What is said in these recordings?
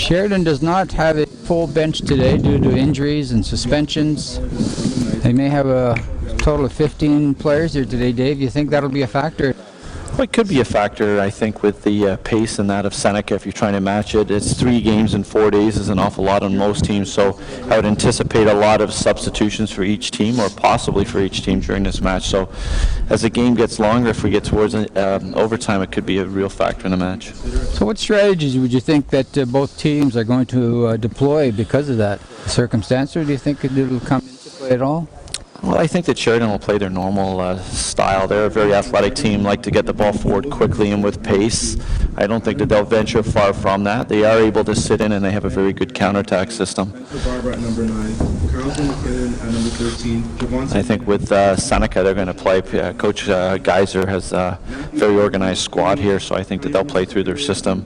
Sheridan does not have a full bench today due to injuries and suspensions. They may have a total of 15 players here today. Dave, you think that'll be a factor? Well, it could be a factor, I think, with the pace and that of Seneca if you're trying to match it. It's 3 games in 4 days is an awful lot on most teams, so I would anticipate a lot of substitutions for each team or possibly for each team during this match. So as the game gets longer, if we get towards overtime, it could be a real factor in the match. So what strategies would you think that both teams are going to deploy because of that circumstance, or do you think it'll come into play at all? Well, I think that Sheridan will play their normal style. They're a very athletic team, like to get the ball forward quickly and with pace. I don't think that they'll venture far from that. They are able to sit in, and they have a very good counterattack system. I think with Seneca, they're going to play. Coach Geiser has a very organized squad here, so I think that they'll play through their system,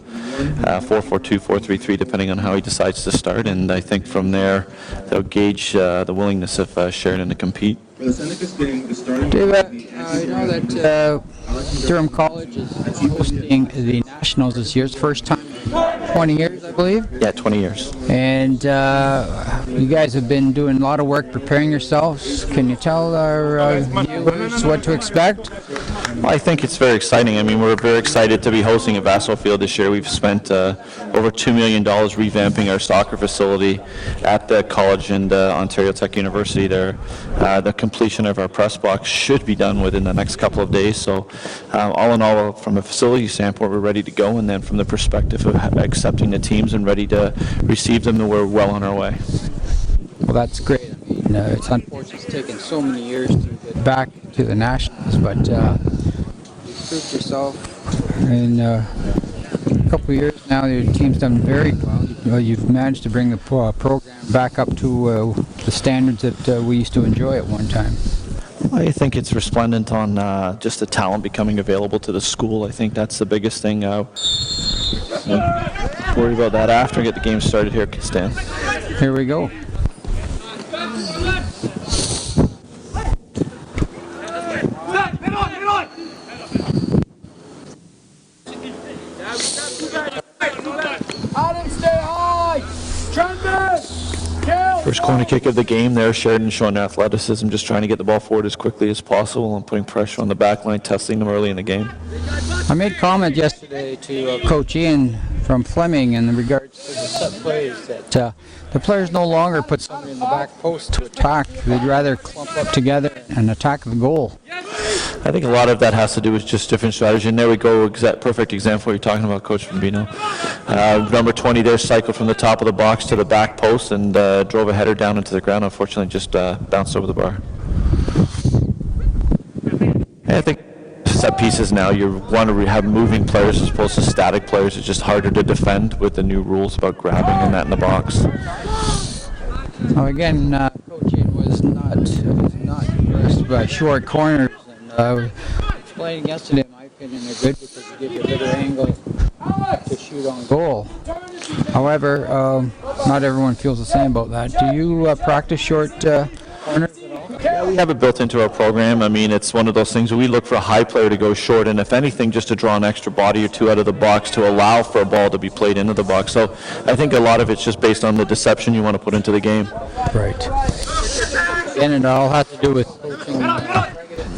4-4-2, 4-3-3, depending on how he decides to start. And I think from there, they'll gauge the willingness of Sheridan to compete. Dave, I know that Durham College is hosting the Nationals this year. It's the first time in 20 years, I believe. Yeah, 20 years. And you guys have been doing a lot of work preparing yourselves. Can you tell our viewers what to expect? Well, I think it's very exciting. I mean, we're very excited to be hosting at Vassal Field this year. We've spent over $2 million revamping our soccer facility at the college and Ontario Tech University there. The completion of our press box should be done within the next couple of days. So all in all, from a facility standpoint, we're ready to go. And then from the perspective of accepting the teams and ready to receive them, we're well on our way. Well, that's great. I mean, it's unfortunate it's taken so many years to get back to the Nationals, but you've proved yourself in a couple of years now. Your team's done very well. You've managed to bring the program back up to the standards that we used to enjoy at one time. I think it's resplendent on just the talent becoming available to the school. I think that's the biggest thing. Worry about that after we get the game started here, Stan. Here we go. First corner kick of the game there. Sheridan showing athleticism, just trying to get the ball forward as quickly as possible and putting pressure on the back line, testing them early in the game. I made comment yesterday to Coach Ian from Fleming in regards to the set plays that the players no longer put somebody in the back post to attack. They'd rather clump up together and attack the goal. I think a lot of that has to do with just different strategy. And there we go, perfect example what you're talking about, Coach Bambino. Number 20 there cycled from the top of the box to the back post and drove a header down into the ground. Unfortunately, just bounced over the bar. And I think set pieces now, you want to have moving players as opposed to static players. It's just harder to defend with the new rules about grabbing and that in the box. Well, again, Coach Ian was not impressed by short corners. Explaining yesterday, in my opinion, they're good because they give you a better angle to shoot on goal. However, not everyone feels the same about that. Do you practice short corners at all? Yeah, we have it built into our program. I mean, it's one of those things where we look for a high player to go short, and if anything, just to draw an extra body or two out of the box to allow for a ball to be played into the box. So I think a lot of it's just based on the deception you want to put into the game. Right. And it all has to do with coaching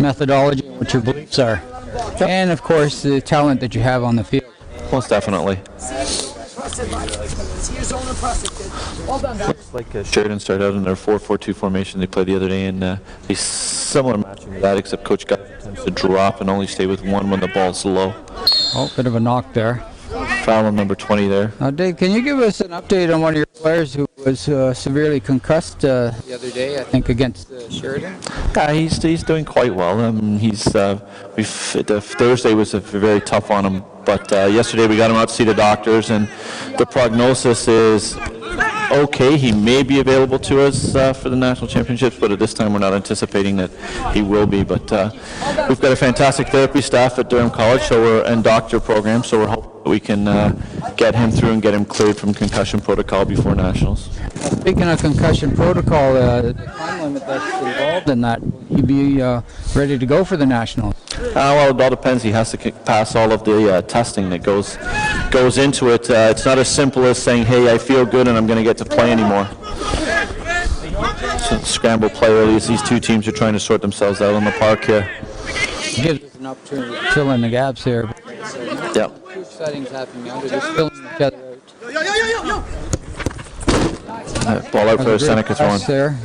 methodology and what your beliefs are. And, of course, the talent that you have on the field. Most definitely. Looks like Sheridan started out in their 4-4-2 formation they played the other day, and a similar matching to that, except Coach Geiser tends to drop and only stay with one when the ball's low. Oh, bit of a knock there. Foul on number 20 there. Now, Dave, can you give us an update on one of your players who was severely concussed the other day, I think, against Sheridan? Yeah, he's doing quite well. Thursday was a very tough on him, but yesterday we got him out to see the doctors, and the prognosis is okay. He may be available to us for the national championships, but at this time we're not anticipating that he will be. But we've got a fantastic therapy staff at Durham College, and doctor program, so we're hoping that we can get him through and get him cleared from concussion protocol before nationals. Speaking of concussion protocol, the time limit that's involved in that, will he be ready to go for the nationals? Well, it all depends. He has to pass all of the testing that goes into it. It's not as simple as saying, hey, I feel good and I'm going to get to play anymore. So scramble play early as these two teams are trying to sort themselves out on the park here. It gives us an opportunity to fill in the gaps here. Yep. Two exciting happening now. They're just filling each other out. Ball out for Seneca throwing. There.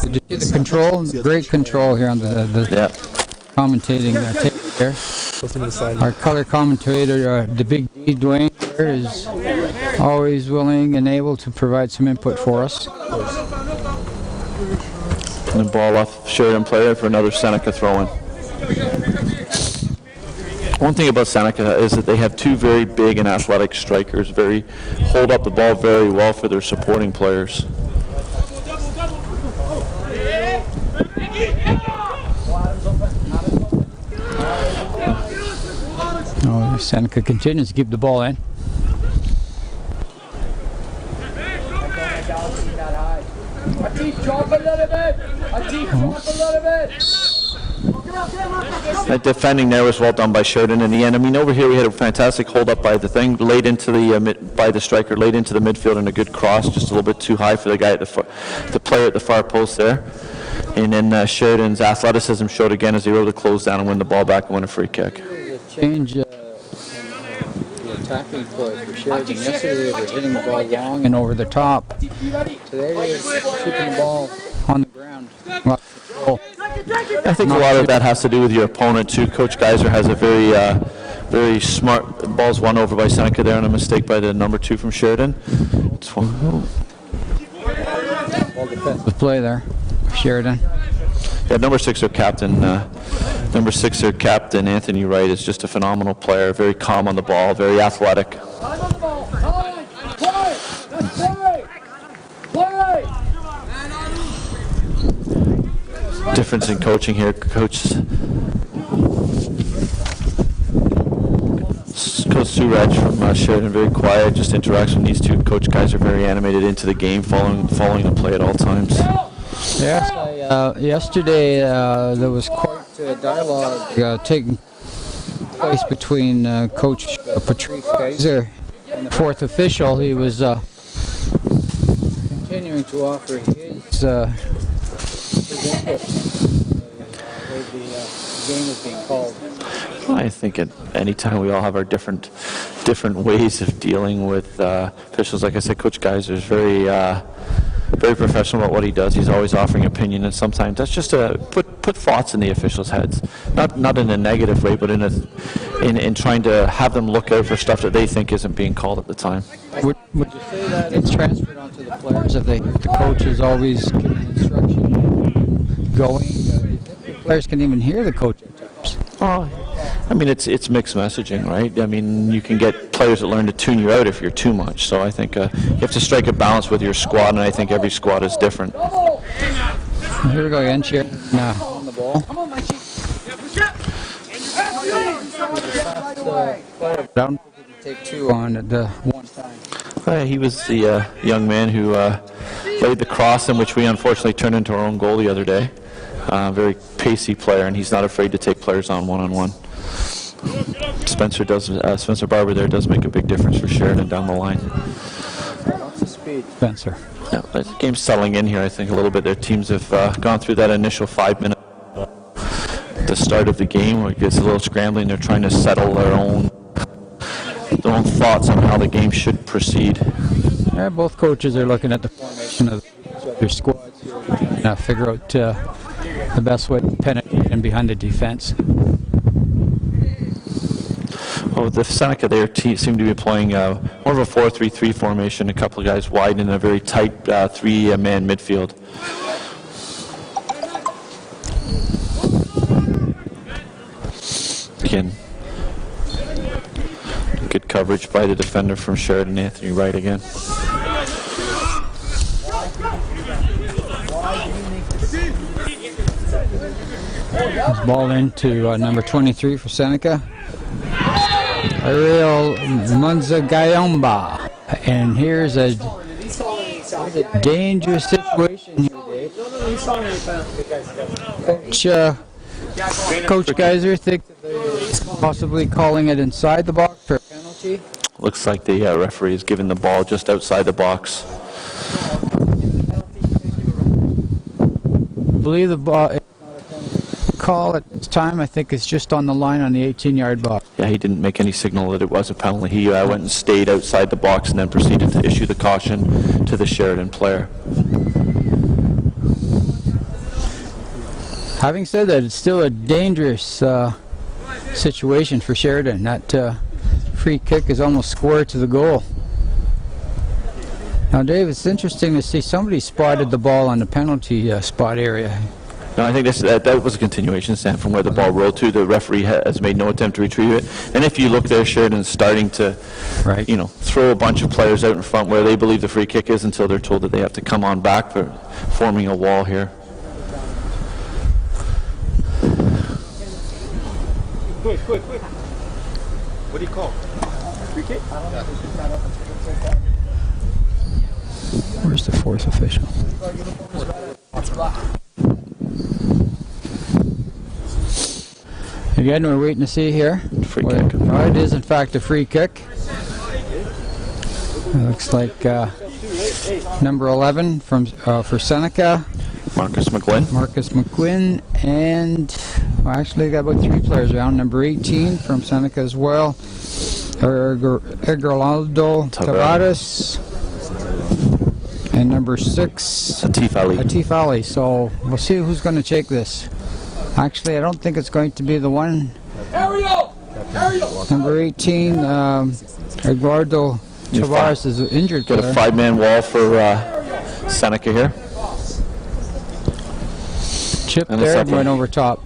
Did you see the control? Great control here on the commentating table there. Our color commentator, the big D, Dwayne, here is always willing and able to provide some input for us. And the ball off Sheridan player for another Seneca throw-in. One thing about Seneca is that they have two very big and athletic strikers, hold up the ball very well for their supporting players. Oh, Seneca continues to keep the ball in. That defending there was well done by Sheridan in the end. I mean, over here we had a fantastic hold up by the thing, laid into the by the striker, laid into the midfield, and a good cross, just a little bit too high for the guy at the player at the far post there. And then Sheridan's athleticism showed again as he were able to close down and win the ball back and win a free kick. The change in the attacking play for Sheridan. Yesterday they were hitting the ball long and over the top. Today they're keeping the ball on the ground. I think a lot of that has to do with your opponent too. Coach Geiser has a very smart. Ball's won over by Seneca there, and a mistake by the number 2 from Sheridan. Defensive play there, Sheridan. Yeah, number 6, their captain. Their captain Anthony Wright is just a phenomenal player. Very calm on the ball, very athletic. Difference in coaching here. Coach Suraj from Sheridan, very quiet, just interacts with these two. Coach guys are very animated into the game, following the play at all times. Yes, yesterday there was quite a dialogue taking place between Coach Patrice Geiser and the fourth official. He was continuing to offer his input. The game is being called. I think at any time we all have our different ways of dealing with officials. Like I said, Coach Geiser is very professional about what he does. He's always offering opinion, and sometimes that's just to put thoughts in the officials' heads, not in a negative way, but in trying to have them look out for stuff that they think isn't being called at the time. Would you say that it's transferred onto the players if the coach is always giving instruction going? The players can even hear the coach at times. Well, I mean, it's mixed messaging, right? I mean, you can get players that learn to tune you out if you're too much. So I think you have to strike a balance with your squad, and I think every squad is different. Here we go again, Sheridan on the ball. Down, take 2 on at the one time. He was the young man who laid the cross in, which we unfortunately turned into our own goal the other day. Very pacey player, and he's not afraid to take players on one-on-one. Spencer Barber there does make a big difference for Sheridan down the line. Lots of speed, Spencer. Yeah, the game's settling in here, I think, a little bit. Their teams have gone through that initial 5 minutes at the start of the game where it gets a little scrambling. They're trying to settle their own thoughts on how the game should proceed. Yeah, both coaches are looking at the formation of their squads here and figure out the best way to penetrate in behind the defense. Well, the Seneca there seem to be playing more of a 4-3-3 formation, a couple of guys wide in a very tight 3-man midfield. Again, good coverage by the defender from Sheridan, Anthony Wright again. Ball into number 23 for Seneca. Ariel Munzagayomba. And here's a dangerous situation here, Dave. Coach Geiser thinks that they're possibly calling it inside the box for a penalty. Looks like the referee is giving the ball just outside the box. I believe the ball call at this time, I think it's just on the line on the 18-yard box. Yeah, he didn't make any signal that it was a penalty. He went and stayed outside the box and then proceeded to issue the caution to the Sheridan player. Having said that, it's still a dangerous situation for Sheridan. That free kick is almost square to the goal. Now, Dave, it's interesting to see somebody spotted the ball on the penalty spot area. No, I think that was a continuation, Sam, from where the ball rolled to. The referee has made no attempt to retrieve it. And if you look there, Sheridan's starting to, throw a bunch of players out in front where they believe the free kick is until they're told that they have to come on back for forming a wall here. Quick. What do you call? Free kick? Where's the fourth official? Again, we're waiting to see here. Free kick. Oh, it is in fact a free kick. It looks like number 11 for Seneca. Marcus McQuinn, and actually got about 3 players around. Number 18 from Seneca as well. Egeraldo Tavares. And number 6, Atif Ali. So we'll see who's going to take this. Actually, I don't think it's going to be the one. Number 18, Eduardo Tavares is injured. Got a 5-man wall for Seneca here. Chip there and went over top.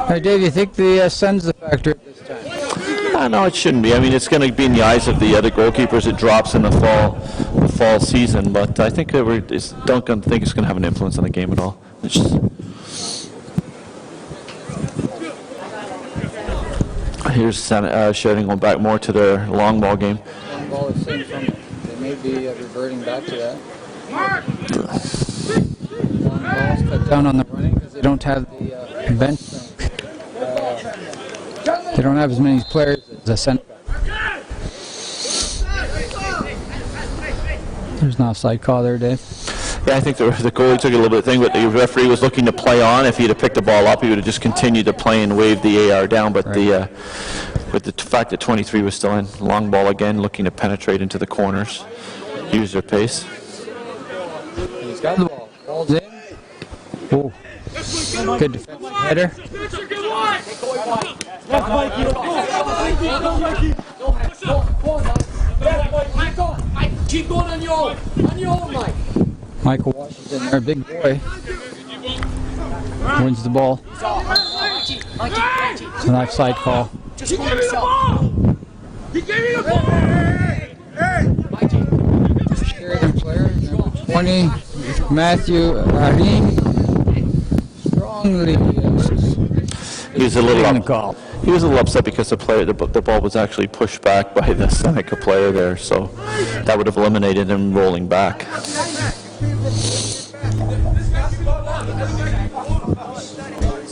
Hey, Dave, you think the sun's the factor at this time? No, it shouldn't be. I mean, it's going to be in the eyes of the other goalkeepers. It drops in the fall season, but I think don't think it's going to have an influence on the game at all. Here's Sheridan going back more to their long ball game. Long ball is seen from it. They may be reverting back to that. Long balls cut down on the running because they don't have the bench. They don't have as many players as the Seneca. There's no offside call there, Dave. Yeah, I think the goalie took a little bit of thing, but the referee was looking to play on. If he'd have picked the ball up, he would have just continued to play and waved the AR down. But right. With the fact that 23 was still in, long ball again, looking to penetrate into the corners, use their pace. He's got the ball. Ball's in. Oh, good defensive header. Keep going on your own, Mike. Michael Washington there, big boy. Wins the ball. It's an offside call. He gave me the ball! He gave me the ball! Sheridan player, number 20, Matthew Arin. Strongly. He was a little upset because the ball was actually pushed back by the Seneca player there, so that would have eliminated him rolling back.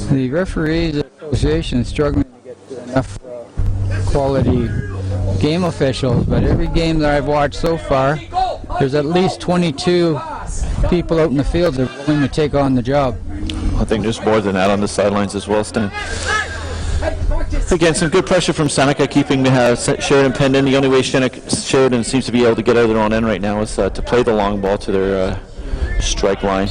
The referees association is struggling to get enough quality game officials, but every game that I've watched so far, there's at least 22 people out in the field that are willing to take on the job. I think there's more than that on the sidelines as well, Stan. Again, some good pressure from Seneca, keeping Sheridan pinned in. The only way Sheridan seems to be able to get out of their own end right now is to play the long ball to their strike line.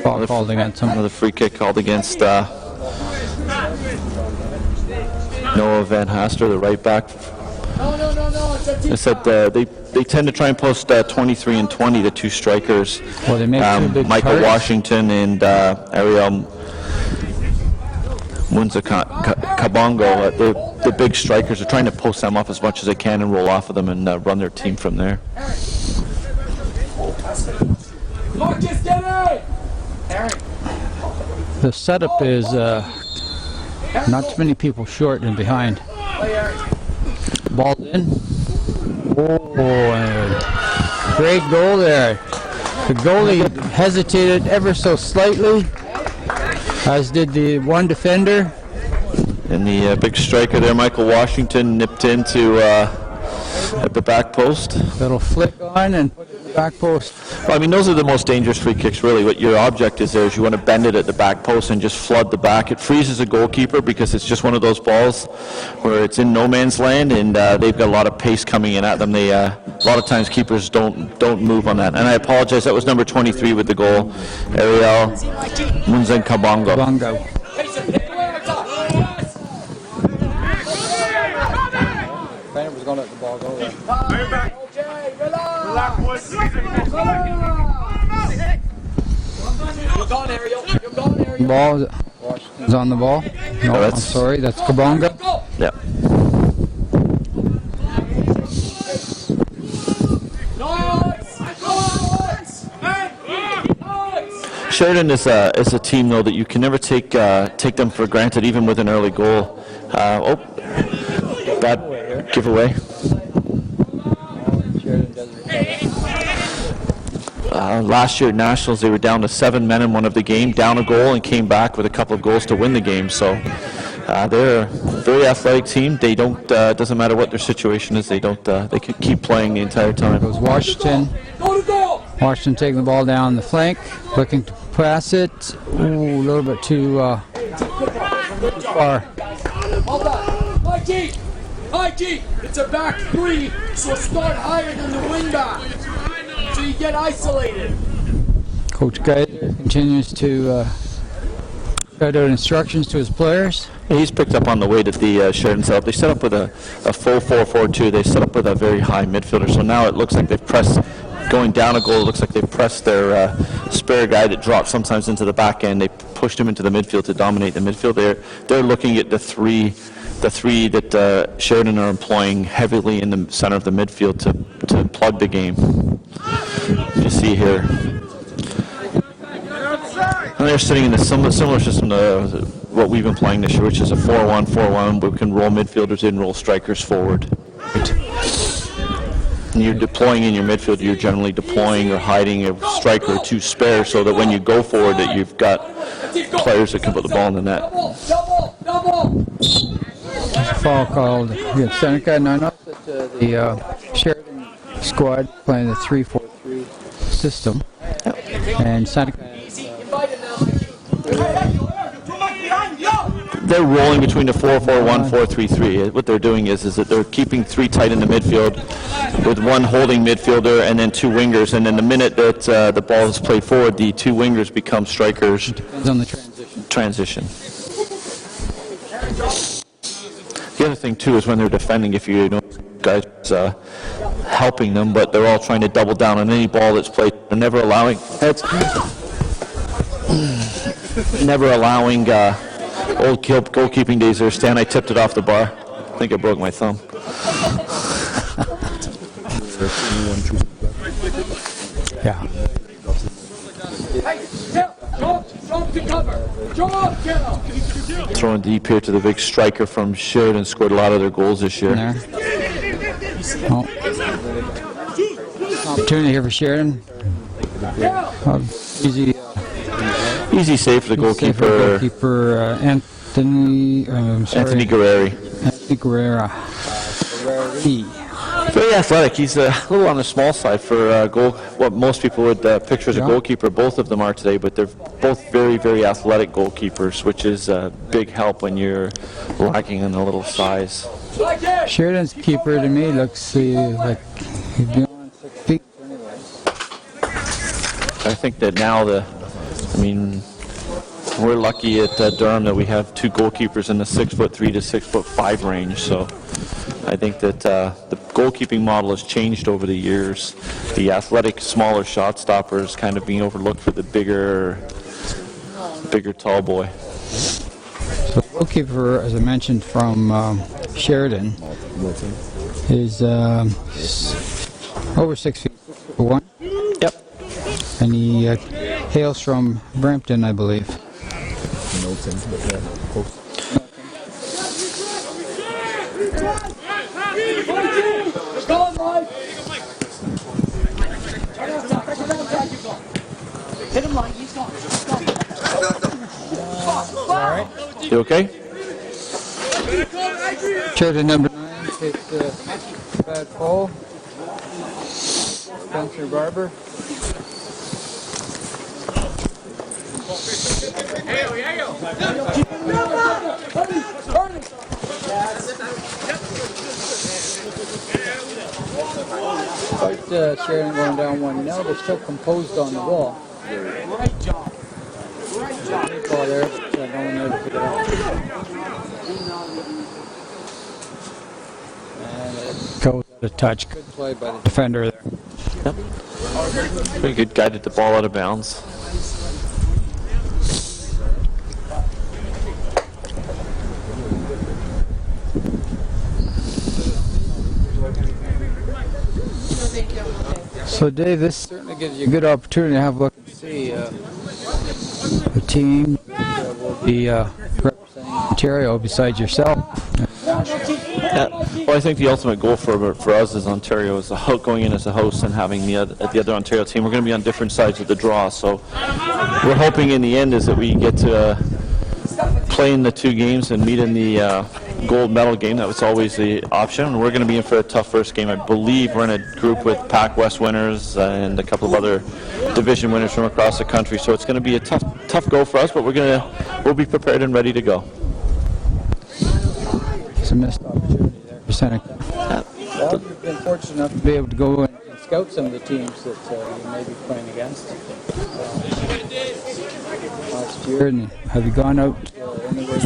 Ball called against him. Another free kick called against Noah Van Haster, the right back. I said they tend to try and post 23 and 20, the two strikers. Well, they make two big Michael targets. Washington and Ariel Munza Kabongo. The big strikers are trying to post them up as much as they can and roll off of them and run their team from there. The setup is Not too many people short and behind. Ball's in. Oh, great goal there. The goalie hesitated ever so slightly, as did the one defender. And the big striker there, Michael Washington, nipped into at the back post. Little flick on and put it in the back post. Well, I mean, those are the most dangerous free kicks, really. What your object is there is you want to bend it at the back post and just flood the back. It freezes a goalkeeper because it's just one of those balls where it's in no man's land, and they've got a lot of pace coming in at them. They a lot of times keepers don't move on that. And I apologize, that was number 23 with the goal, Ariel Munzenkabongo. Bongo. Bennett was going to let the ball go there. Ball is on the ball. No, I'm sorry, that's Kabonga. Yeah. Sheridan is a team, though, that you can never take them for granted, even with an early goal. Bad giveaway. Last year at Nationals, they were down to 7 men in one of the game, down a goal, and came back with a couple of goals to win the game. So they're a very athletic team. They don't. Doesn't matter what their situation is. They don't. They could keep playing the entire time. Goes Washington. Washington taking the ball down the flank, looking to pass it. Ooh, a little bit too far. Hold on. High G. It's a back three, so start higher than the wing back. So you get isolated. Coach Geiser continues to cut out instructions to his players. He's picked up on the way that the Sheridan set up. They set up with a full 4-4-2. They set up with a very high midfielder. So now it looks like they've pressed, going down a goal, it looks like they've pressed their spare guy that drops sometimes into the back end. They pushed him into the midfield to dominate the midfield. They're looking at the three that Sheridan are employing heavily in the center of the midfield to plug the game. You see here. And they're sitting in a similar system to what we've been playing this year, which is a 4-1-4-1. We can roll midfielders in, roll strikers forward. And you're deploying in your midfield, you're generally deploying or hiding a striker or two spare so that when you go forward that you've got players that can put the ball in the net. Foul called against Seneca. And I noticed that the Sheridan squad playing the 3-4-3 system. And Seneca they're rolling between the 4-4-1, 4-3-3. What they're doing is that they're keeping three tight in the midfield with one holding midfielder and then two wingers. And then the minute that the ball is played forward, the two wingers become strikers. depends on the transition. The other thing, too, is when they're defending, if you know guys helping them, but they're all trying to double down on any ball that's played. They're never allowing old goalkeeping days there. Stan, I tipped it off the bar. I think I broke my thumb. Yeah. Throwing deep here to the big striker from Sheridan, scored a lot of their goals this year. Oh. Opportunity here for Sheridan. Easy save for the goalkeeper. Anthony Guerreri. Anthony Guerrera. Very athletic. He's a little on the small side for what most people would picture as a goalkeeper. Both of them are today, but they're both very, very athletic goalkeepers, which is a big help when you're lacking in a little size. Sheridan's keeper to me looks like he's beyond 6 feet. I think that now we're lucky at Durham that we have two goalkeepers in the 6'3" to 6'5" range. So I think that the goalkeeping model has changed over the years. The athletic, smaller shot stopper is kind of being overlooked for the bigger, tall boy. So the goalkeeper, as I mentioned, from Sheridan is over 6 feet. 1. Yep. And he hails from Brampton, I believe. Hit him like he's gone. He's gone. All right. You okay? Sheridan number 9 takes the bad fall. Spencer Barber. Despite Sheridan going down 1-0, they're still composed on the ball. Great job. Great job. Ball there, but no one there to pick it up. And it goes out of touch. Good play by the defender there. Yep. Very good, guided the ball out of bounds. So Dave, this certainly gives you a good opportunity to have a look and see the team that will be representing Ontario besides yourself. Yeah. Well, I think the ultimate goal for us as Ontario is going in as a host and having the other Ontario team. We're going to be on different sides of the draw, so we're hoping in the end is that we get to play in the 2 games and meet in the gold medal game. That was always the option. We're going to be in for a tough first game. I believe we're in a group with Pac West winners and a couple of other division winners from across the country. So it's going to be a tough go for us, but we'll be prepared and ready to go. It's a missed opportunity there for Seneca. Well, you've been fortunate enough to be able to go and scout some of the teams that you may be playing against last year. And have you gone out anywhere?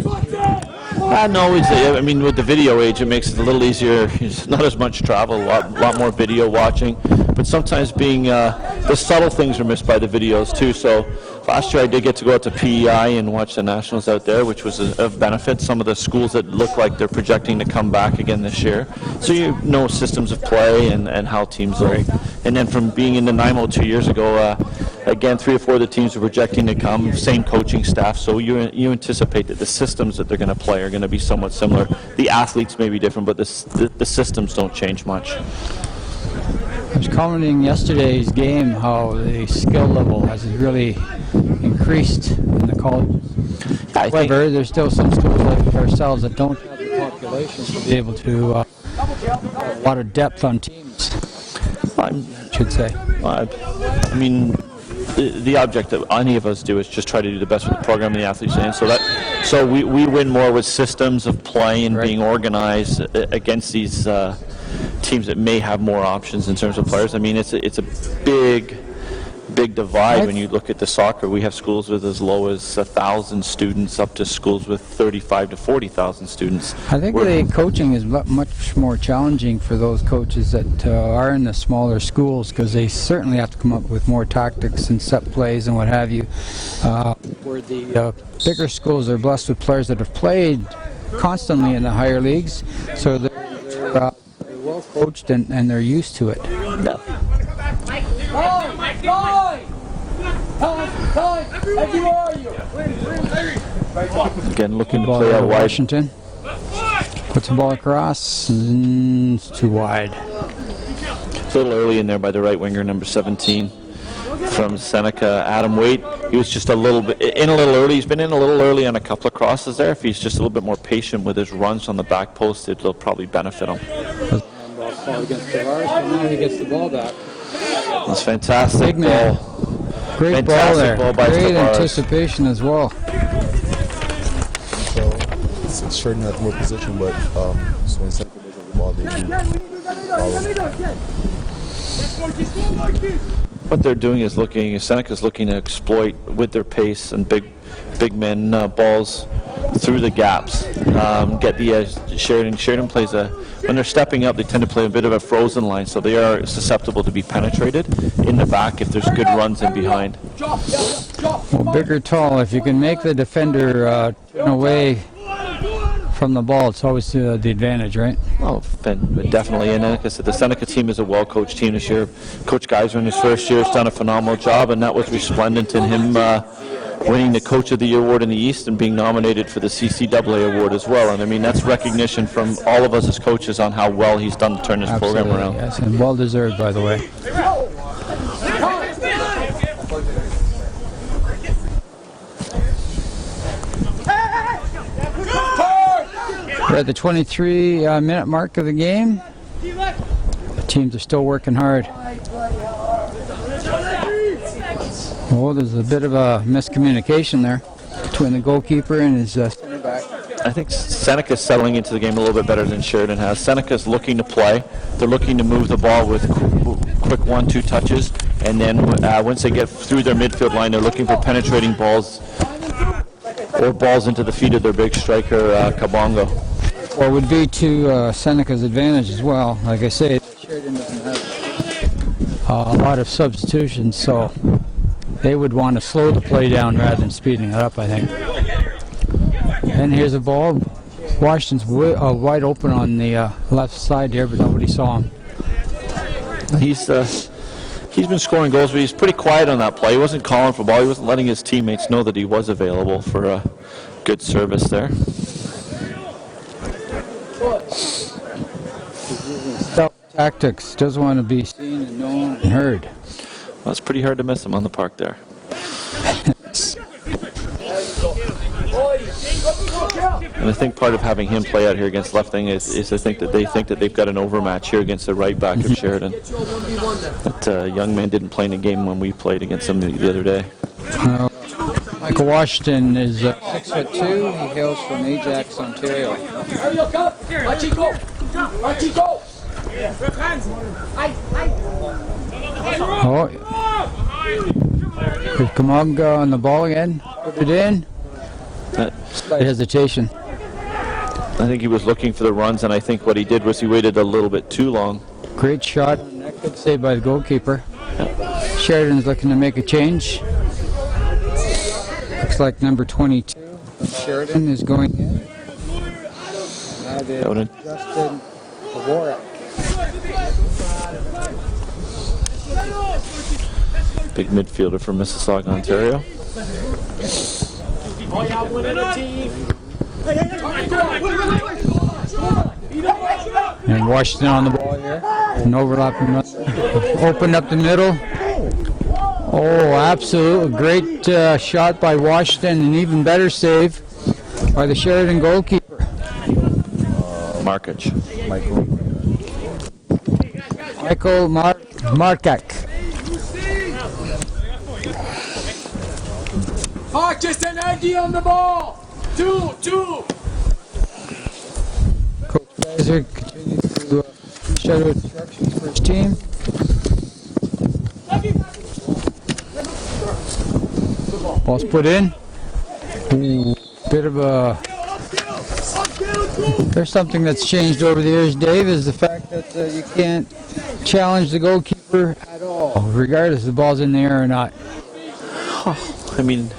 No, I mean, with the video age, it makes it a little easier. It's not as much travel, a lot more video watching. But sometimes the subtle things are missed by the videos too. So last year I did get to go out to PEI and watch the Nationals out there, which was of benefit. Some of the schools that look like they're projecting to come back again this year. So you know systems of play and how teams are. And then from being in the NYMO 2 years ago, again, 3 or 4 of the teams are projecting to come, same coaching staff. So you anticipate that the systems that they're going to play are going to be somewhat similar. The athletes may be different, but the systems don't change much. I was commenting yesterday's game how the skill level has really increased in the colleges. However, there's still some schools like ourselves that don't have the population to be able to have a lot of depth on teams, I should say. I mean, the object that any of us do is just try to do the best with the program and the athletes. And so we win more with systems of play and being organized against these teams that may have more options in terms of players. I mean, it's a big divide when you look at the soccer. We have schools with as low as 1,000 students up to schools with 35 to 40,000 students. I think the coaching is much more challenging for those coaches that are in the smaller schools, because they certainly have to come up with more tactics and set plays and what have you. Where the bigger schools are blessed with players that have played constantly in the higher leagues, so they're well coached and they're used to it. No. Again, looking to Ball play out out of wide. Washington. Puts the ball across, and it's too wide. It's a little early in there by the right winger, number 17 from Seneca, Adam Waite. He was just a little bit in a little early. He's been in a little early on a couple of crosses there. If he's just a little bit more patient with his runs on the back post, it'll probably benefit him. Ball against Tavares, and now he gets the ball back. That's fantastic Big man. ball. Great Fantastic ball there. ball by Great Tavares. anticipation as well. So it's Sheridan has more position, but so when Seneca does have the ball, they do follow. What they're doing is Seneca's looking to exploit with their pace and big men balls through the gaps. Get the Sheridan plays when they're stepping up, they tend to play a bit of a frozen line, so they are susceptible to be penetrated in the back if there's good runs in behind. Well, big or tall, if you can make the defender turn away from the ball, it's always the advantage, right? Oh, definitely. And like I said, the Seneca team is a well-coached team this year. Coach Geiser in his first year has done a phenomenal job, and that was resplendent in him winning the Coach of the Year award in the East and being nominated for the CCAA award as well. And I mean, that's recognition from all of us as coaches on how well he's done to turn this program around. Yes, and well deserved, by the way. We're at the 23-minute mark of the game. The teams are still working hard. Oh, there's a bit of a miscommunication there between the goalkeeper and his center back. I think Seneca's settling into the game a little bit better than Sheridan has. Seneca's looking to play. They're looking to move the ball with quick 1-2 touches, and then once they get through their midfield line, they're looking for penetrating balls or balls into the feet of their big striker, Kabongo. Well, it would be to Seneca's advantage as well. Like I say, Sheridan doesn't have a lot of substitutions, so they would want to slow the play down rather than speeding it up, I think. And here's a ball. Washington's wide open on the left side here, but nobody saw him. He's been scoring goals, but he's pretty quiet on that play. He wasn't calling for ball. He wasn't letting his teammates know that he was available for a good service there. Stealth tactics. Doesn't want to be seen and known and heard. Well, it's pretty hard to miss him on the park there. And I think part of having him play out here against Lefting is I think that they think that they've got an overmatch here against the right back of Sheridan. That young man didn't play in a game when we played against him the other day. Michael Washington is 6'2". He hails from Ajax, Ontario. Oh, here's Kamonga on the ball again. Put it in. Slight hesitation. I think he was looking for the runs, and I think what he did was he waited a little bit too long. Great shot. Good save by the goalkeeper. Sheridan's looking to make a change. Looks like number 22 from Sheridan is going in. Now they Justin Dvorak. Big midfielder from Mississauga, Ontario. And Washington on the ball here. An overlapping. Opened up the middle. Oh, absolutely great shot by Washington, and even better save by the Sheridan goalkeeper. Markic. Michael Markak. Just an idea on the ball. Two. Coach Kaiser continues to shadow instructions for his team. Ball's put in. Ooh, bit of a... There's something that's changed over the years, Dave, is the fact that you can't challenge the goalkeeper at all, regardless if the ball's in the air or not. I mean,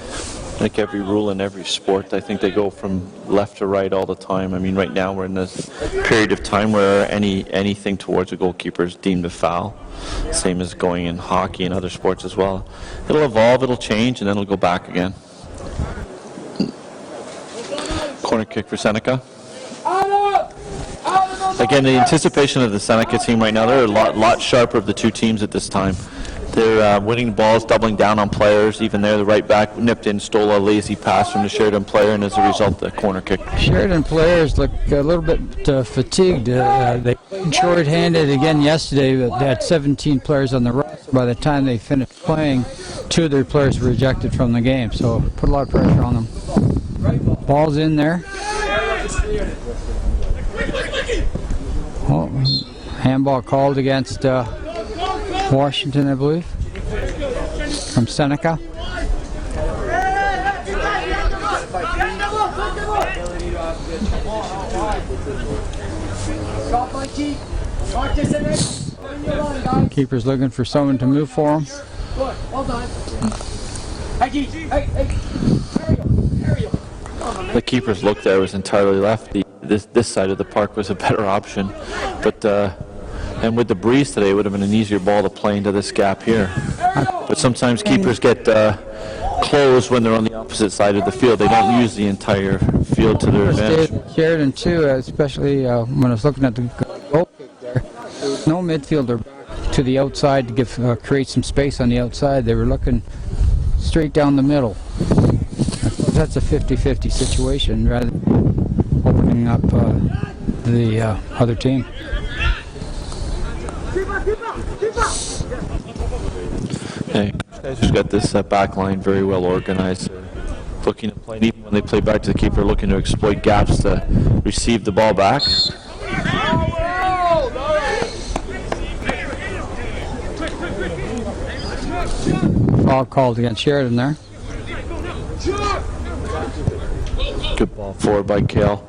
like every rule in every sport, I think they go from left to right all the time. I mean, right now we're in this period of time where anything towards a goalkeeper is deemed a foul. Same as going in hockey and other sports as well. It'll evolve, it'll change, and then it'll go back again. Corner kick for Seneca. Again, the anticipation of the Seneca team right now, they're a lot sharper of the two teams at this time. They're winning balls, doubling down on players. Even there, the right back nipped in, stole a lazy pass from the Sheridan player, and as a result, the corner kick. Sheridan players look a little bit fatigued. They played short-handed again yesterday, but they had 17 players on the roster. By the time they finished playing, 2 of their players were ejected from the game, so put a lot of pressure on them. Ball's in there. Oh, handball called against Washington, I believe, from Seneca. Keeper's looking for someone to move for him. The keeper's look there was entirely left. This side of the park was a better option, but and with the breeze today, it would have been an easier ball to play into this gap here. But sometimes keepers get closed when they're on the opposite side of the field. They don't use the entire field to their advantage. Sheridan too, especially when I was looking at the goal kick there. There was no midfielder back to the outside to give create some space on the outside. They were looking straight down the middle. That's a 50-50 situation rather than opening slowing up the other team. Hey, guys who's got this back line very well organized. Looking to play, and even when they play back to the keeper, looking to exploit gaps to receive the ball back. Foul called against Sheridan there. Good ball forward by Kale.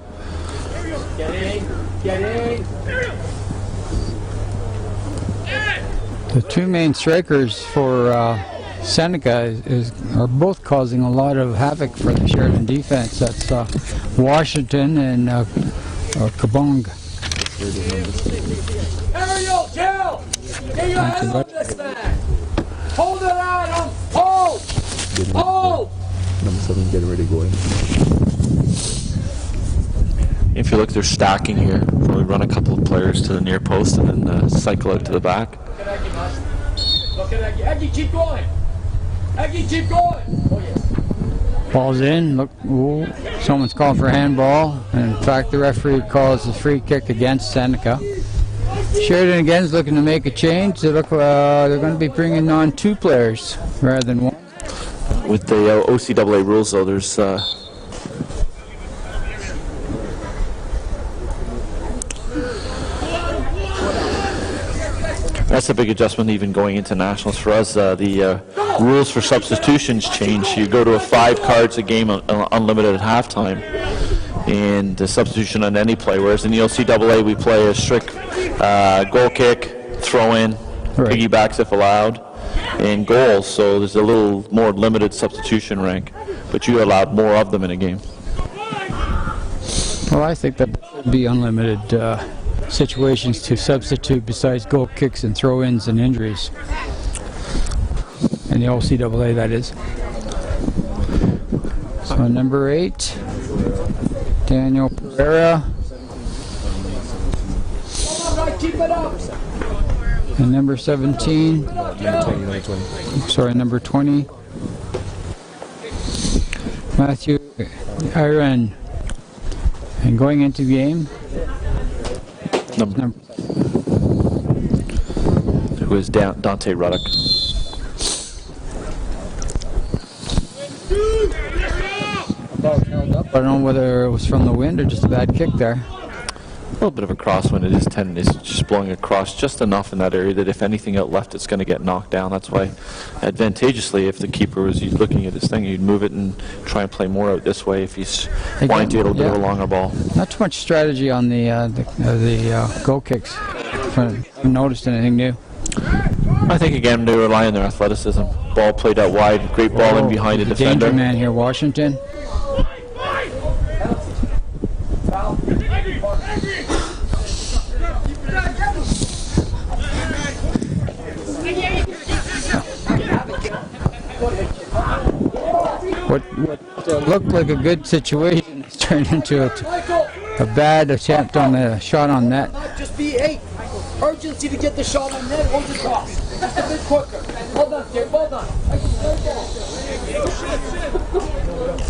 Get in. The two main strikers for Seneca are both causing a lot of havoc for the Sheridan defense. That's Washington and Kabong. Ariel, Jill! Get your hands on this man! Hold it on! Hold! Hold! Number 7 getting ready to go in. If you look, they're stacking here. Probably run a couple of players to the near post and then cycle out to the back. Look at Aggie. Aggie, keep going! Aggie, keep going! Oh, yes. Ball's in. Look, ooh, someone's calling for a handball. And in fact, the referee calls a free kick against Seneca. Sheridan again is looking to make a change. They look, they're going to be bringing on 2 players rather than 1. With the OCAA rules, though, there's that's a big adjustment even going into nationals for us. The rules for substitutions change. You go to a 5 cards a game unlimited at halftime, and the substitution on any play. Whereas in the OCAA we play a strict goal kick, throw in, piggybacks if allowed, and goals. So there's a little more limited substitution rank, but you allowed more of them in a game. Well, I think that should be unlimited situations to substitute besides goal kicks and throw-ins and injuries. In the OCAA, that is. So number 8, Daniel Pereira. Keep it up! And number 17, sorry, number 20, Matthew Iron. And going into the game, number Who is Dante Ruddock. held up. I don't know whether it was from the wind or just a bad kick there. A little bit of a crosswind. It is 10. It's just blowing across just enough in that area that if anything out left, it's going to get knocked down. That's why, advantageously, if the keeper was looking at his thing, you'd move it and try and play more out this way. If he's wanting to, it'll do a longer ball. Not too much strategy on the goal kicks. I haven't noticed anything new. I think again they rely on their athleticism. Ball played out wide, great ball in behind the defender. Danger man here, Washington. What looked like a good situation has turned into a bad attempt on the shot on net. Just be 8. Urgency to get the shot on net. Hold it off. Just a bit quicker. Hold on, Dave. Hold on.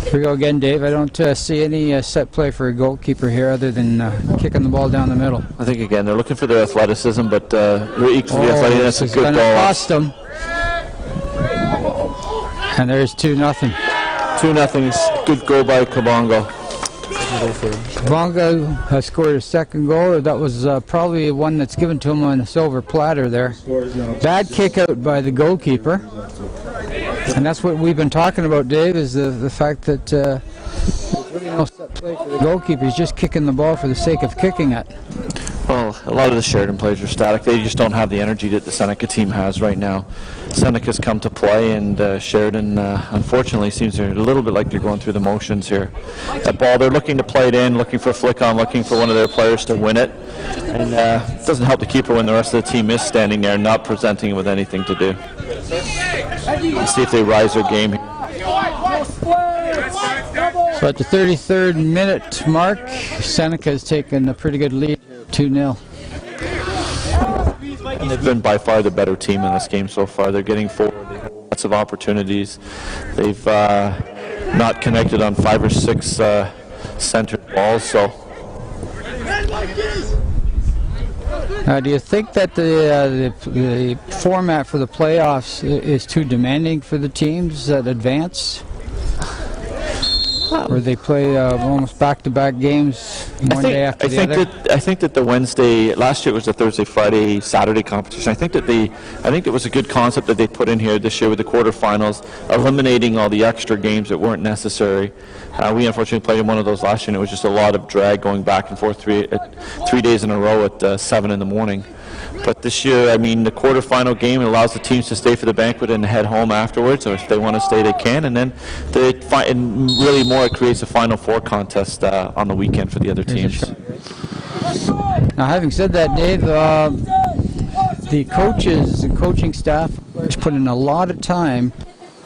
Here we go again, Dave. I don't see any set play for a goalkeeper here other than kicking the ball down the middle. I think again they're looking for their athleticism, but they're equally athletic. That's a good ball. Cost them. And there's 2-0. 2-0. Good goal by Kabongo. Kabongo has scored a second goal. That was probably one that's given to him on a silver platter there. Bad kick out by the goalkeeper. And that's what we've been talking about, Dave, is the fact that there's really no set play for the goalkeeper. He's just kicking the ball for the sake of kicking it. Well, a lot of the Sheridan players are static. They just don't have the energy that the Seneca team has right now. Seneca's come to play, and Sheridan, unfortunately, seems a little bit like they're going through the motions here. That ball, they're looking to play it in, looking for a flick on, looking for one of their players to win it. And it doesn't help the keeper when the rest of the team is standing there, not presenting with anything to do. Let's see if they rise their game here. So at the 33rd minute mark, Seneca has taken a pretty good lead, 2-0. And they've been by far the better team in this game so far. They're getting forward. They have lots of opportunities. They've not connected on 5 or 6 centered balls, so Do you think that the format for the playoffs is too demanding for the teams that advance? Where they play almost back-to-back games one day after the other? I think that the Wednesday, last year it was the Thursday, Friday, Saturday competition. I think it was a good concept that they put in here this year with the quarterfinals, eliminating all the extra games that weren't necessary. We unfortunately played in one of those last year, and it was just a lot of drag going back and forth 3 days in a row at 7 in the morning. But this year, I mean, the quarterfinal game, it allows the teams to stay for the banquet and head home afterwards, or if they want to stay, they can. And then and really more, it creates a Final Four contest on the weekend for the other teams. Now, having said that, Dave, the coaches and coaching staff is put in a lot of time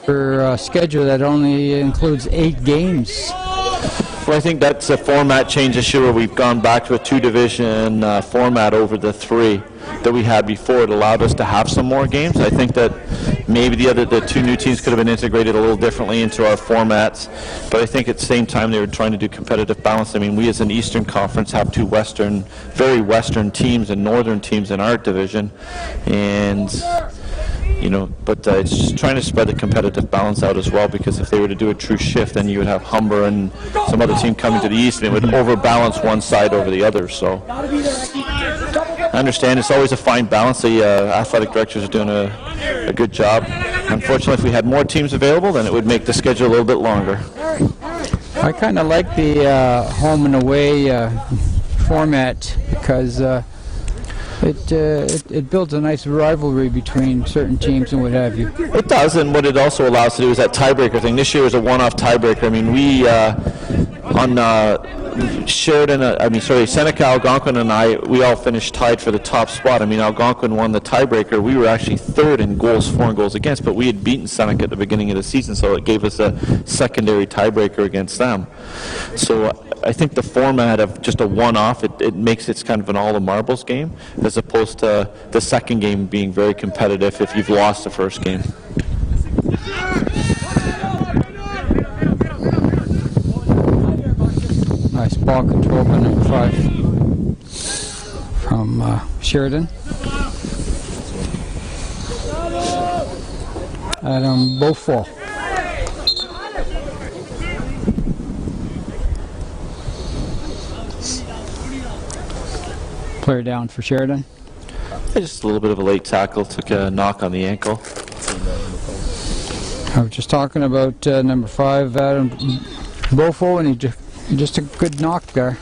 for a schedule that only includes 8 games. Well, I think that's a format change this year where we've gone back to a 2-division format over the 3 that we had before. It allowed us to have some more games. I think that maybe the 2 new teams could have been integrated a little differently into our formats, but I think at the same time they were trying to do competitive balance. I mean, we as an Eastern Conference have 2 very Western teams and Northern teams in our division, and but it's just trying to spread the competitive balance out as well, because if they were to do a true shift, then you would have Humber and some other team coming to the east, and it would overbalance one side over the other. So I understand it's always a fine balance. The athletic directors are doing a good job. Unfortunately, if we had more teams available, then it would make the schedule a little bit longer. I kind of like the home and away format because it builds a nice rivalry between certain teams and what have you. It does, and what it also allows to do is that tiebreaker thing. This year was a one-off tiebreaker. I mean, we on Seneca, Algonquin, and we all finished tied for the top spot. I mean, Algonquin won the tiebreaker. We were actually 3rd in goals for and goals against, but we had beaten Seneca at the beginning of the season, so it gave us a secondary tiebreaker against them. So I think the format of just a one-off, it makes it kind of an all-the-marbles game, as opposed to the second game being very competitive if you've lost the first game. Nice ball control by number 5 from Sheridan. Adam Beaufort. Player down for Sheridan. Just a little bit of a late tackle, took a knock on the ankle. I was just talking about number 5, Adam Beaufort, and he just a good knock there.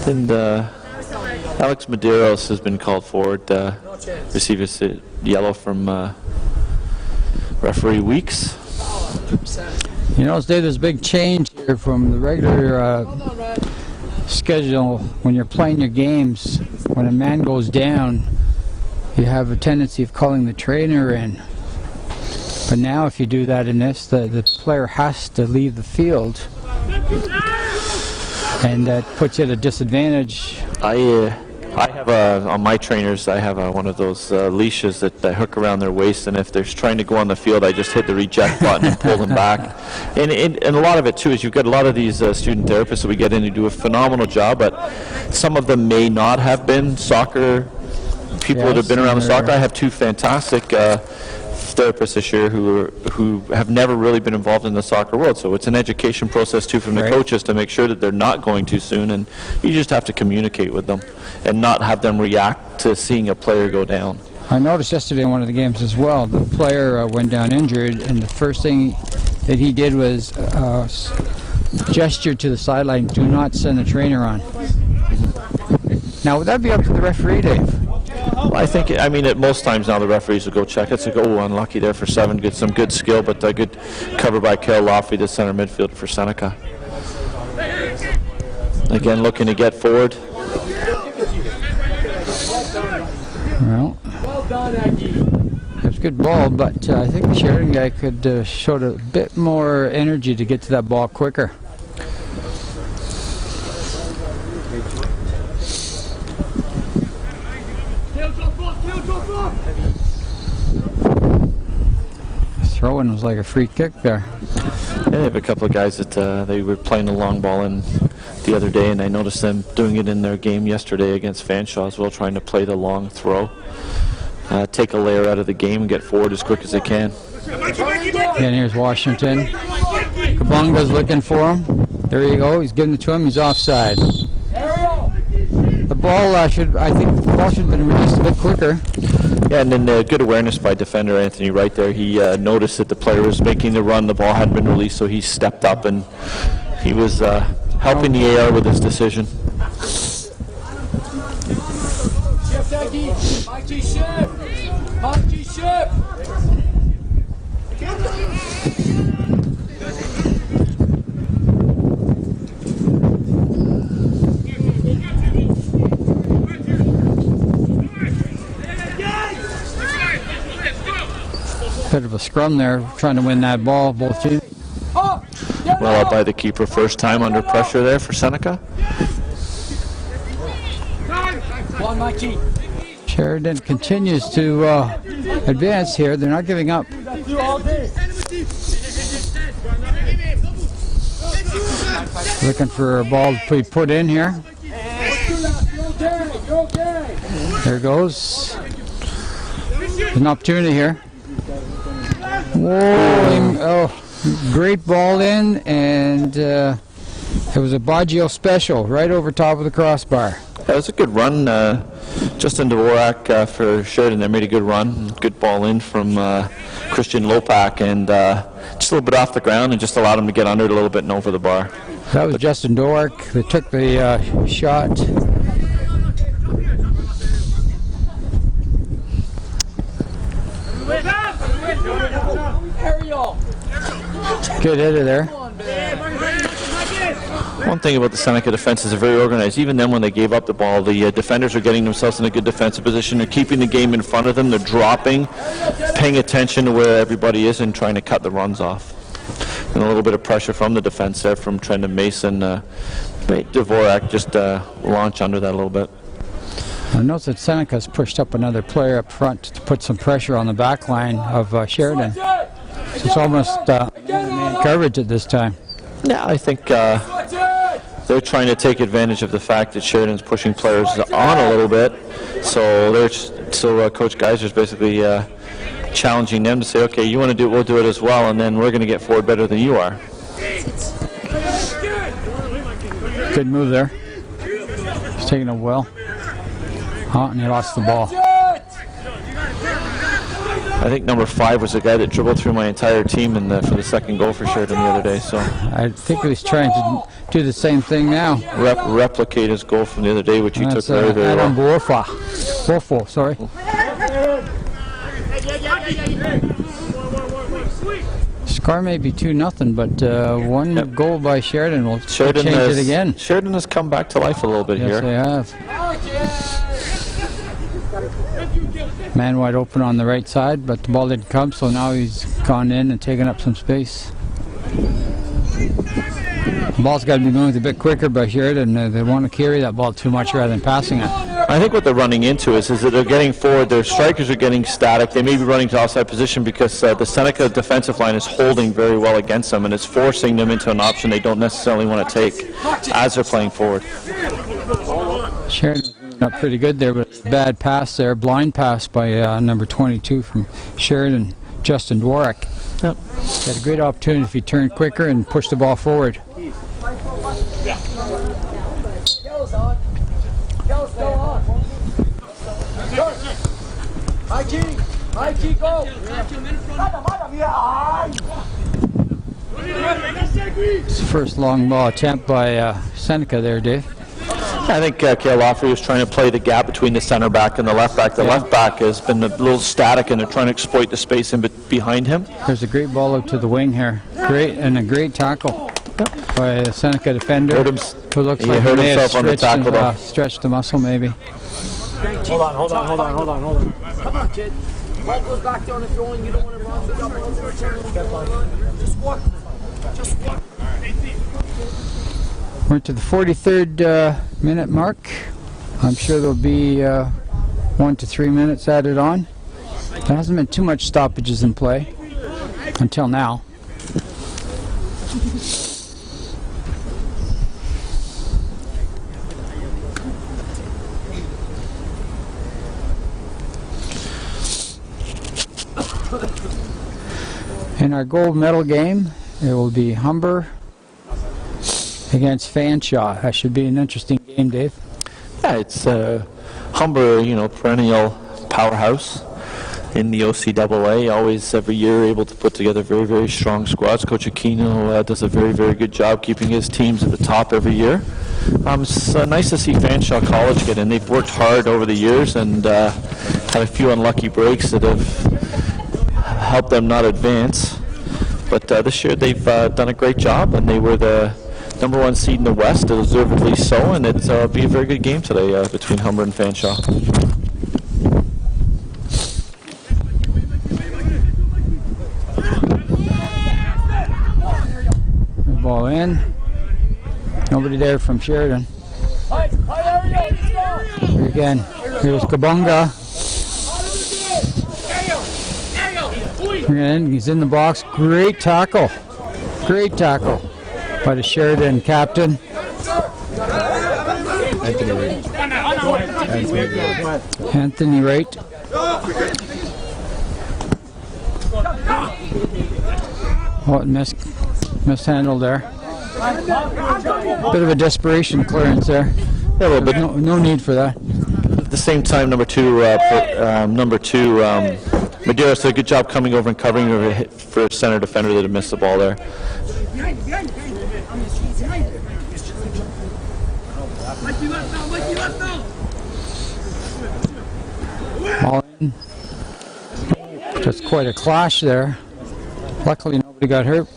And Alex Medeiros has been called forward, received a yellow from referee Weeks. Dave, there's a big change here from the regular schedule. When you're playing your games, when a man goes down, you have a tendency of calling the trainer in. But now if you do that in this, the player has to leave the field. And that puts you at a disadvantage. I have on my trainers, I have one of those leashes that hook around their waist, and if they're trying to go on the field, I just hit the reject button and pull them back. And a lot of it too is you've got a lot of these student therapists that we get in who do a phenomenal job, but some of them may not have been soccer people that have been around the soccer. I have 2 fantastic therapists this year who have never really been involved in the soccer world, so it's an education process too from the coaches to make sure that they're not going too soon, and you just have to communicate with them and not have them react to seeing a player go down. I noticed yesterday in one of the games as well, the player went down injured, and the first thing that he did was gesture to the sideline, do not send the trainer on. Now, would that be up to the referee, Dave? Well, I mean, at most times now the referees will go check. It's like, unlucky there for 7. Get some good skill, but a good cover by Kale Loffey, the center midfielder for Seneca. Again, looking to get forward. Well, it's a good ball, but I think the Sheridan guy could show a bit more energy to get to that ball quicker. Throw-in was like a free kick there. Yeah, they have a couple of guys that they were playing the long ball in the other day, and I noticed them doing it in their game yesterday against Fanshawe as well, trying to play the long throw, take a layer out of the game and get forward as quick as they can. And here's Washington. Kabunga's looking for him. There you go. He's giving it to him. He's offside. The ball I think the ball should have been released a bit quicker. Yeah, and then good awareness by defender Anthony right there. He noticed that the player was making the run. The ball hadn't been released, so he stepped up and he was helping the AR with his decision. Bit of a scrum there, trying to win that ball, both teams. Well up by the keeper, first time under pressure there for Seneca. Sheridan continues to advance here. They're not giving up. Looking for a ball to be put in here. There goes. There's an opportunity here. Whoa, oh, great ball in, and it was a Baggio special right over top of the crossbar. That was a good run. Justin Dvorak for Sheridan there made a good run. Good ball in from Christian Lopak, and just a little bit off the ground and just allowed him to get under it a little bit and over the bar. That was Justin Dvorak that took the shot. Good hitter there. One thing about the Seneca defense is they're very organized. Even then when they gave up the ball, the defenders are getting themselves in a good defensive position. They're keeping the game in front of them. They're dropping, paying attention to where everybody is and trying to cut the runs off. And a little bit of pressure from the defense there from Trendon Mason. Made Dvorak just launch under that a little bit. I notice that Seneca's pushed up another player up front to put some pressure on the back line of Sheridan. So it's almost man coverage at this time. Yeah, I think they're trying to take advantage of the fact that Sheridan's pushing players on a little bit. So Coach Geiser's basically challenging them to say, okay, you want to do it, we'll do it as well, and then we're going to get forward better than you are. Good move there. He's taking it well. And he lost the ball. I think number 5 was the guy that dribbled through my entire team for the second goal for Sheridan the other day. So I think he's trying to do the same thing now. Replicate his goal from the other day, which he took very, very Adam well. Borfo, sorry. Score may be 2-0, but one goal by Sheridan will change it again. Sheridan has come back to life a little bit here. Yes, they have. Man wide open on the right side, but the ball didn't come, so now he's gone in and taken up some space. The ball's got to be moved a bit quicker by Sheridan. They want to carry that ball too much rather than passing it. I think what they're running into is that they're getting forward, their strikers are getting static, they may be running to offside position because the Seneca defensive line is holding very well against them and it's forcing them into an option they don't necessarily want to take as they're playing forward. Sheridan's up pretty good there, but bad pass there, blind pass by number 22 from Sheridan, Justin Dvorak. Yep. Had a great opportunity if he turned quicker and pushed the ball forward. High key, go! It's the first long ball attempt by Seneca there, Dave. I think Cale Lawfrey was trying to play the gap between the center back and the left back. The left back has been a little static and they're trying to exploit the space in behind him. There's a great ball out to the wing here. Great, and a great tackle by a Seneca defender. Who looks like he may have on the tackle, stretched the muscle maybe. Hold on. Come on, kid. Ball goes back down if you're only, you don't want to run. Just walk. We're to the 43rd minute mark. I'm sure there'll be 1 to 3 minutes added on. There hasn't been too much stoppages in play until now. In our gold medal game, it will be Humber against Fanshawe. That should be an interesting game, Dave. Yeah, it's Humber, perennial powerhouse in the OCAA. Always, every year, able to put together very, very strong squads. Coach Aquino does a very, very good job keeping his teams at the top every year. It's nice to see Fanshawe College get in. They've worked hard over the years and had a few unlucky breaks that have helped them not advance. But this year they've done a great job, and they were the #1 seed in the West, deservedly so, and it'll be a very good game today between Humber and Fanshawe. Ball in. Nobody there from Sheridan. Here again. Here's Kabunga. And he's in the box. Great tackle. Great tackle by the Sheridan captain. Anthony Wright. Oh, mishandled there. Bit of a desperation clearance there. Yeah, a little bit. No need for that. At the same time, number two, Medeiros did a good job coming over and covering for a center defender that had missed the ball there. All in. Just quite a clash there. Luckily, nobody got hurt.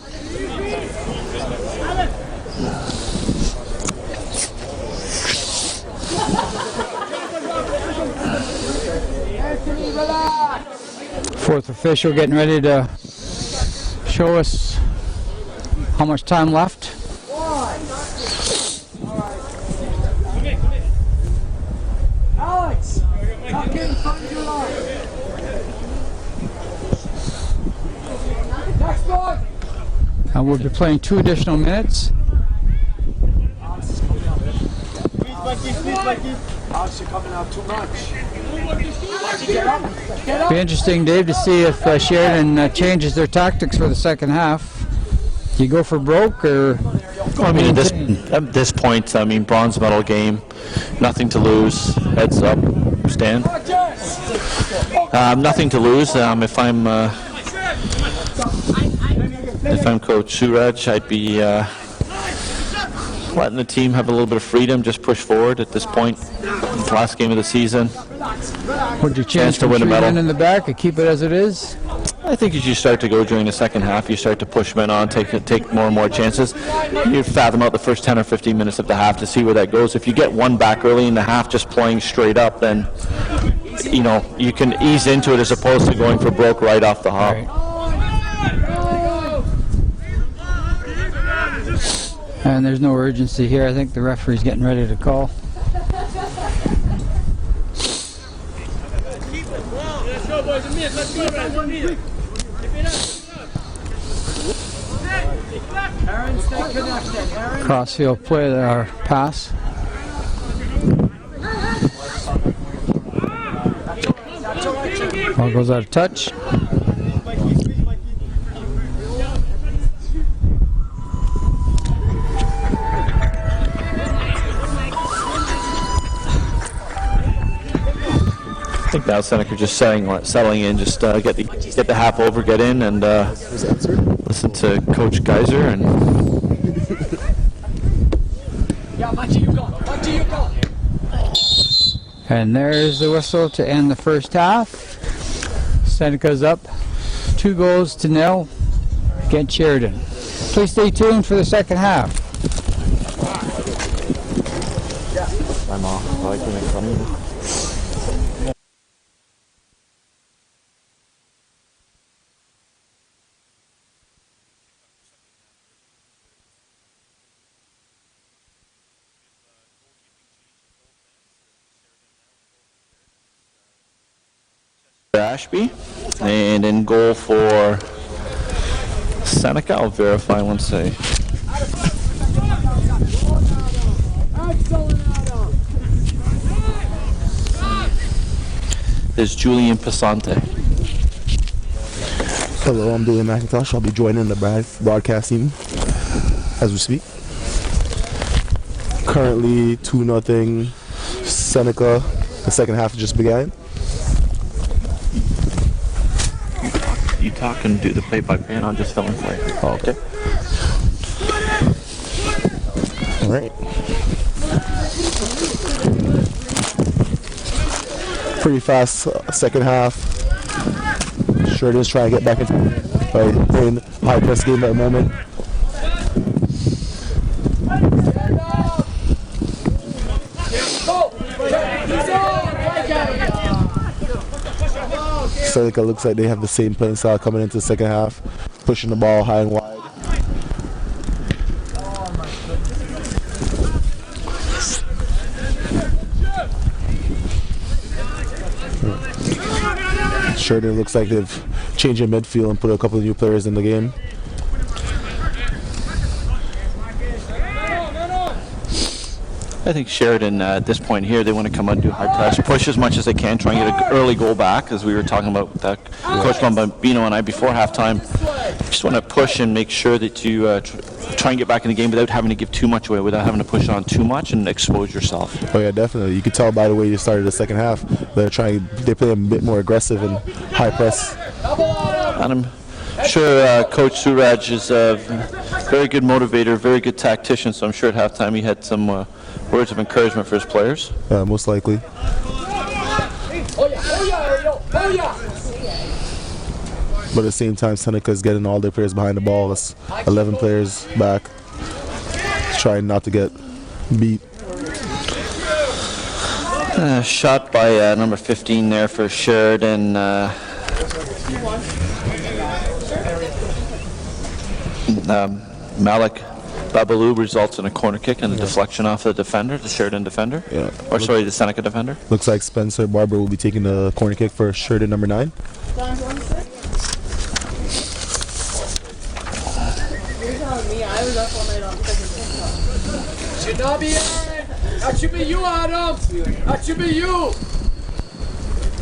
Fourth official getting ready to show us how much time left. Alex, not getting front of your line. Next one. And we'll be playing 2 additional minutes. Alex, you're coming out too much. Be interesting, Dave, to see if Sheridan changes their tactics for the second half. Do you go for broke or? Well, I mean, at this point, bronze medal game, nothing to lose. Heads up, Stan. Nothing to lose. If I'm Coach Suraj, I'd be letting the team have a little bit of freedom, just push forward at this point. It's the last game of the season. Would you chance to win a medal in the back or keep it as it is? I think as you start to go during the second half, you start to push men on, take more and more chances. You fathom out the first 10 or 15 minutes of the half to see where that goes. If you get one back early in the half just playing straight up, then you can ease into it as opposed to going for broke right off the hop. Right. And there's no urgency here. I think the referee's getting ready to call. Crossfield play our pass. Ball goes out of touch. I think now Seneca just settling in, just get the half over, get in, and listen to Coach Geyser. And And there's the whistle to end the first half. Seneca's up 2-0 against Sheridan. Please stay tuned for the second half. I'm off. I like to make fun of you. Ashby, and in goal for Seneca. I'll verify one sec. There's Julian Passante. Hello, I'm Dylan McIntosh. I'll be joining the broadcast team as we speak. Currently 2-0 Seneca. The second half just began. You talk and do the play-by-play, and I'll just fill in for you. Oh, okay. All right. Pretty fast second half. Sheridan's trying to get back into by playing high press game at the moment. Seneca looks like they have the same playing style coming into the second half, pushing the ball high and wide. Sheridan looks like they've changed their midfield and put a couple of new players in the game. I think Sheridan, at this point here, they want to come out and do high press, push as much as they can, try and get an early goal back, as we were talking about with Coach Bombino and I before halftime. Just want to push and make sure that you try and get back in the game without having to give too much away, without having to push on too much and expose yourself. Oh yeah, definitely. You could tell by the way you started the second half. They're playing a bit more aggressive and high press. And I'm sure Coach Suraj is a very good motivator, very good tactician, so I'm sure at halftime he had some words of encouragement for his players. Most likely. But at the same time, Seneca is getting all their players behind the ball. That's 11 players back, trying not to get beat. Shot by number 15 there for Sheridan. Malik Babaloo results in a corner kick and a deflection off the defender, the Sheridan defender. Yeah. Or sorry, the Seneca defender. Looks like Spencer Barber will be taking the corner kick for Sheridan number 9. Should not be Aaron. That should be you, Adam. That should be you.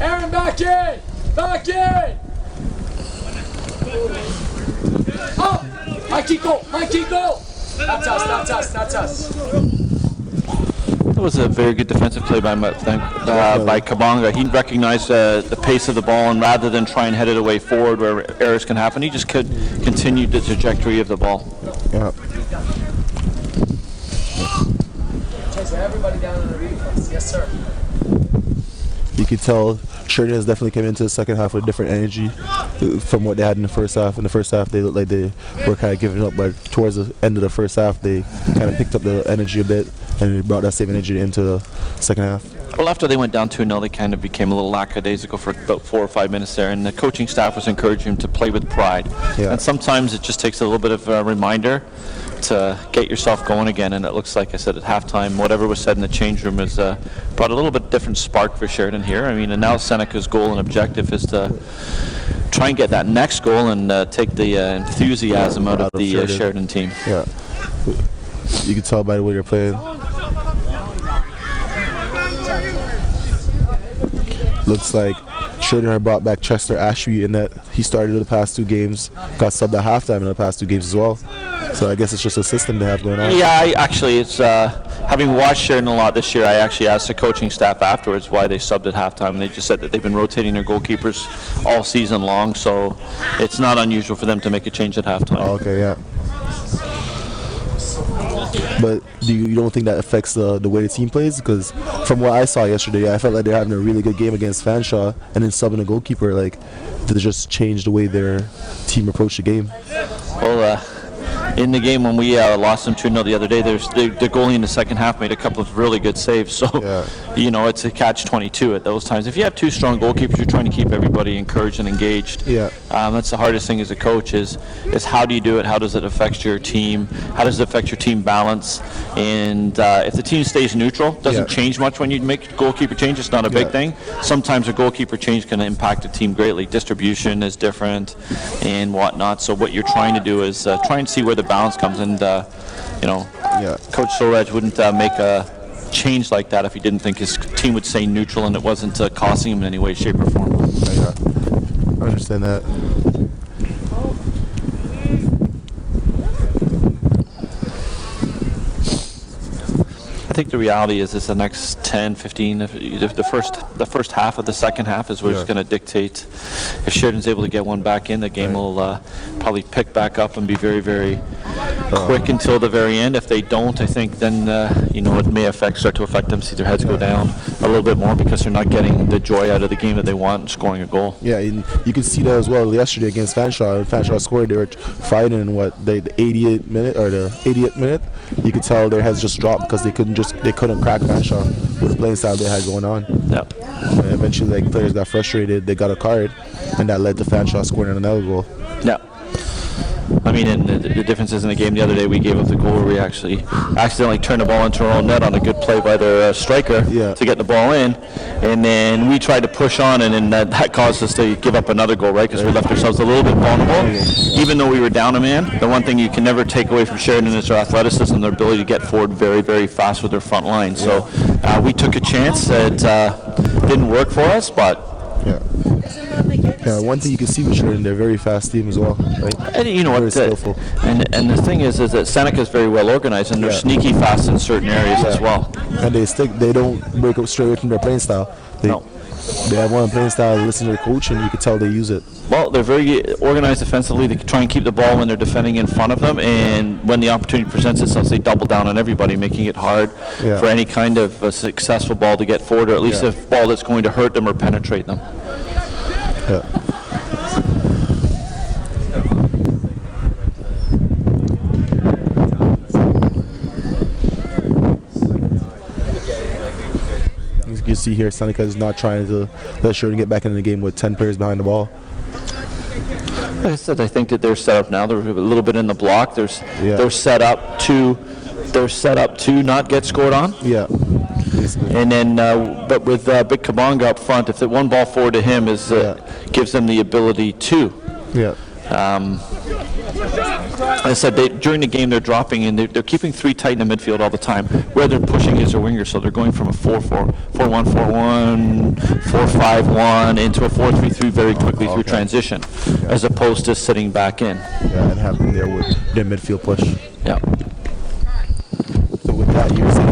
Aaron, back in. Back in. Up. Mikey, go. Mikey, go. That's us. That's us. That's us. That was a very good defensive play by Kabanga. He recognized the pace of the ball, and rather than try and head it away forward where errors can happen, he just could continue the trajectory of the ball. Yeah. Everybody down in the reflex. Yes, sir. You could tell Sheridan has definitely come into the second half with a different energy from what they had in the first half. In the first half, they looked like they were kind of giving up, but towards the end of the first half, they kind of picked up the energy a bit, and they brought that same energy into the second half. Well, after they went down 2-0, they kind of became a little lackadaisical for about 4 or 5 minutes there, and the coaching staff was encouraging them to play with pride. Yeah. And sometimes it just takes a little bit of a reminder to get yourself going again, and it looks like I said at halftime, whatever was said in the change room has brought a little bit different spark for Sheridan here. I mean, and now Seneca's goal and objective is to try and get that next goal and take the enthusiasm out of the Sheridan team. Yeah. You can tell by the way they're playing. Looks like Sheridan had brought back Chester Ashby in that he started the past 2 games, got subbed at halftime in the past 2 games as well. So I guess it's just a system they have going on. Yeah, it's having watched Sheridan a lot this year, I actually asked the coaching staff afterwards why they subbed at halftime, and they just said that they've been rotating their goalkeepers all season long, so it's not unusual for them to make a change at halftime. Oh, okay, yeah. But you don't think that affects the way the team plays? Because from what I saw yesterday, I felt like they're having a really good game against Fanshawe, and then subbing a goalkeeper, like, to just change the way their team approached the game. Well, in the game when we lost them 2-0 the other day, the goalie in the second half made a couple of really good saves. So, it's a catch-22 at those times. If you have 2 strong goalkeepers, you're trying to keep everybody encouraged and engaged. Yeah. That's the hardest thing as a coach is how do you do it? How does it affect your team? How does it affect your team balance? And if the team stays neutral, doesn't change much when you make goalkeeper change. It's not a big thing. Sometimes a goalkeeper change can impact a team greatly. Distribution is different and whatnot. So what you're trying to do is try and see where the balance comes. And, Coach Soraj wouldn't make a change like that if he didn't think his team would stay neutral and it wasn't costing him in any way, shape, or form. I understand that. think the reality is it's the next 10, 15, the first half of the second half is what's going to dictate. If Sheridan's able to get one back in, the game will probably pick back up and be very, very quick until the very end. If they don't, I think then, it may start to affect them, see their heads go down a little bit more because they're not getting the joy out of the game that they want and scoring a goal. Yeah, and you can see that as well yesterday against Fanshawe. When Fanshawe scored, they were fighting in the 88th minute or the 80th minute. You could tell their heads just dropped because they couldn't crack Fanshawe with the playing style they had going on. Yeah. And eventually, players got frustrated. They got a card, and that led to Fanshawe scoring another goal. Yeah. I mean, and the differences in the game the other day, we gave up the goal where we actually accidentally turned the ball into our own net on a good play by their striker to get the ball in. And then we tried to push on, and then that caused us to give up another goal, right? Because we left ourselves a little bit vulnerable. Even though we were down a man, the one thing you can never take away from Sheridan is their athleticism, their ability to get forward very, very fast with their front line. So we took a chance that didn't work for us, but... Yeah, one thing you can see with Sheridan, they're a very fast team as well. Right? And you know what? And the thing is that Seneca is very well organized, and they're sneaky fast in certain areas as well. And they don't break up straight away from their playing style. They have one playing style, listen to their coach, and you can tell they use it. Well, they're very organized defensively. They try and keep the ball when they're defending in front of them, and when the opportunity presents itself, they double down on everybody, making it hard for any kind of a successful ball to get forward, or at least a ball that's going to hurt them or penetrate them. Yeah. As you can see here, Seneca is not trying to let Sheridan get back into the game with 10 players behind the ball. Like I said, I think that they're set up now. They're a little bit in the block. They're set up to not get scored on. Yeah. And then, but with Big Kabonga up front, if the one ball forward to him gives them the ability to. Yeah. Like I said, during the game they're dropping in. They're keeping three tight in the midfield all the time. Where they're pushing is their winger, so they're going from a 4-4, 4-1, 4-1, 4-5-1 into a 4-3-3 very quickly through transition, as opposed to sitting back in. Yeah, and having their midfield push. Yeah. So with that, you're saying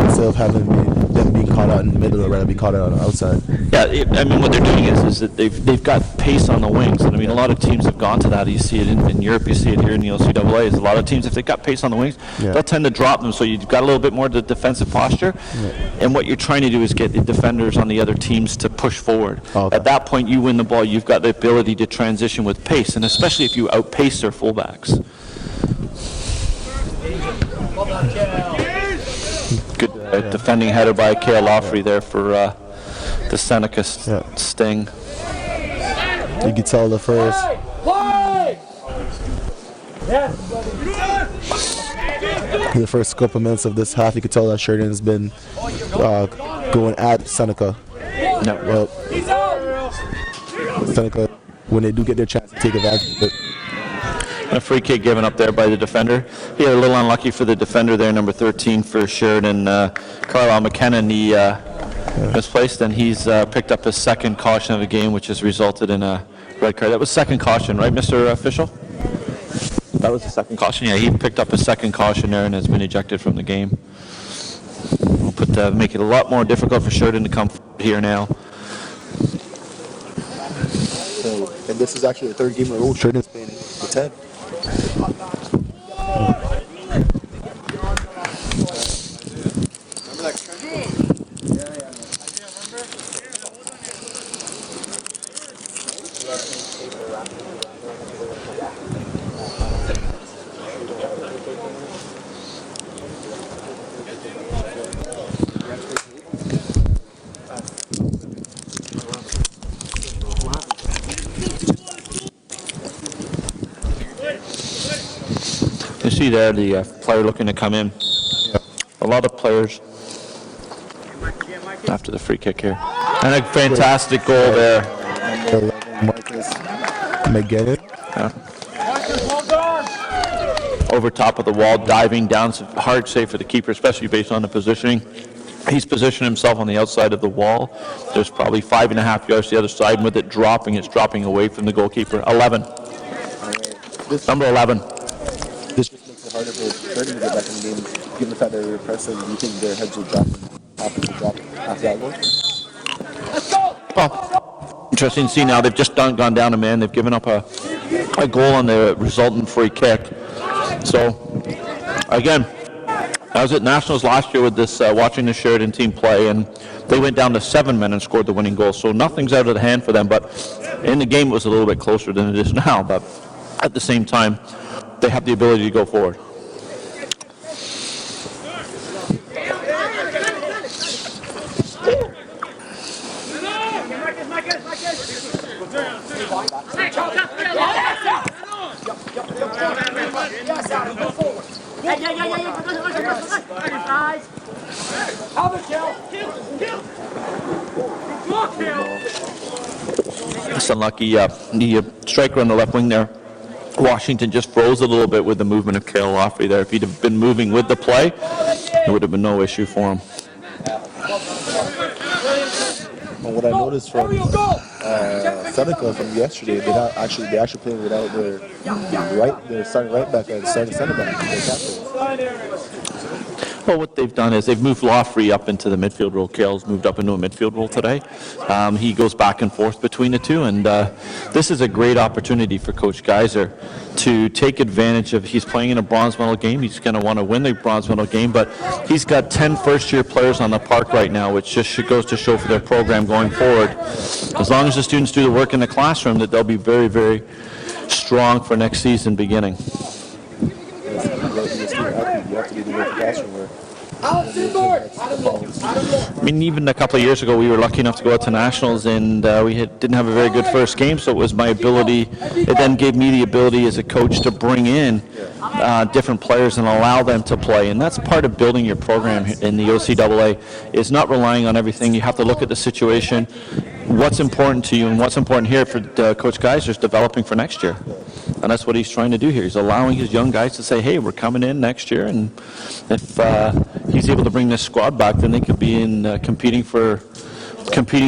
instead of having them being caught out in the middle, or rather be caught out on the outside. Yeah, I mean, what they're doing is that they've got pace on the wings, and I mean, a lot of teams have gone to that. You see it in Europe, you see it here in the OCAA. Is a lot of teams, if they've got pace on the wings, they'll tend to drop them, so you've got a little bit more of the defensive posture. And what you're trying to do is get the defenders on the other teams to push forward. At that point, you win the ball. You've got the ability to transition with pace, and especially if you outpace their fullbacks. Good defending header by Kale Loffrey there for the Seneca Sting. You can tell the first. In the first couple minutes of this half, you could tell that Sheridan's been going at Seneca. Well, Seneca, when they do get their chance, to take advantage of it. A free kick given up there by the defender. He had a little unlucky for the defender there, number 13 for Sheridan. Carlisle McKenna, he misplaced, and he's picked up his second caution of the game, which has resulted in a red card. That was second caution, right, Mr. Official? That was the second caution. Yeah, he picked up a second caution there and has been ejected from the game. We'll make it a lot more difficult for Sheridan to come here now. So, and this is actually the third game in a row Sheridan's playing with 10. You see there the player looking to come in. A lot of players after the free kick here. And a fantastic goal there. Marcus McGinnis. Over top of the wall, diving down. It's a hard save for the keeper, especially based on the positioning. He's positioned himself on the outside of the wall. There's probably 5.5 yards to the other side, and with it dropping, it's dropping away from the goalkeeper. 11. Number 11. This just makes it harder for Sheridan to get back in the game, given the fact that they were pressing? Do you think their heads will drop after that goal? Well, interesting to see now. They've just gone down a man. They've given up a goal on the resultant free kick. So, again, I was at Nationals last year with this, watching the Sheridan team play, and they went down to 7 men and scored the winning goal. So nothing's out of the hand for them, but in the game it was a little bit closer than it is now. But at the same time, they have the ability to go forward. It's unlucky. The striker on the left wing there, Washington, just froze a little bit with the movement of Cale Loffrey there. If he'd have been moving with the play, it would have been no issue for him. Well, what I noticed from Seneca from yesterday, they actually playing without their starting right back and starting center back. Their captains. Well, what they've done is they've moved Loffrey up into the midfield role. Cale's moved up into a midfield role today. He goes back and forth between the two, and this is a great opportunity for Coach Geiser to take advantage of. He's playing in a bronze medal game. He's going to want to win the bronze medal game, but he's got 10 first-year players on the park right now, which just goes to show for their program going forward. As long as the students do the work in the classroom, that they'll be very, very strong for next season beginning. I mean, even a couple of years ago, we were lucky enough to go out to Nationals, and didn't have a very good first game, so it was my ability, it then gave me the ability as a coach to bring in different players and allow them to play, and that's part of building your program in the OCAA, is not relying on everything. You have to look at the situation, what's important to you, and what's important here for Coach Geiser is developing for next year. And that's what he's trying to do here. He's allowing his young guys to say, hey, we're coming in next year, and if he's able to bring this squad back, then they could be in competing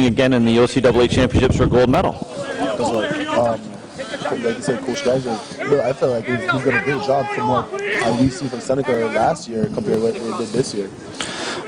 again in the OCAA championships for a gold medal. Like you said, Coach Geiser, I feel like he's done a great job from what we've seen from Seneca last year compared to what they did this year.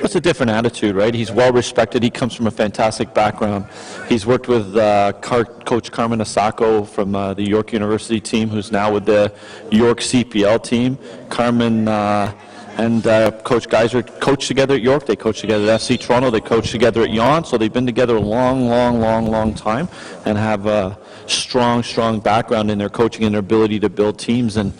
It's a different attitude, right? He's well respected. He comes from a fantastic background. He's worked with Coach Carmen Asako from the York University team, who's now with the York CPL team. Carmen and Coach Geiser coached together at York. They coached together at FC Toronto. They coached together at Yon. So they've been together a long time and have a strong background in their coaching and their ability to build teams. And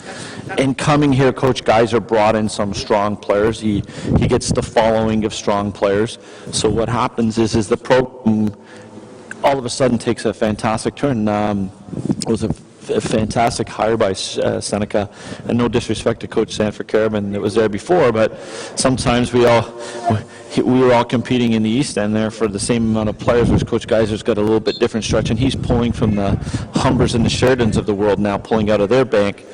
in coming here, Coach Geiser brought in some strong players. He gets the following of strong players. So what happens is the program all of a sudden takes a fantastic turn. It was a fantastic hire by Seneca, and no disrespect to Coach Sanford Caravan that was there before, but sometimes we were all competing in the East End there for the same amount of players, whereas Coach Geiser's got a little bit different stretch, and he's pulling from the Humbers and the Sheridans of the world now, pulling out of their bank,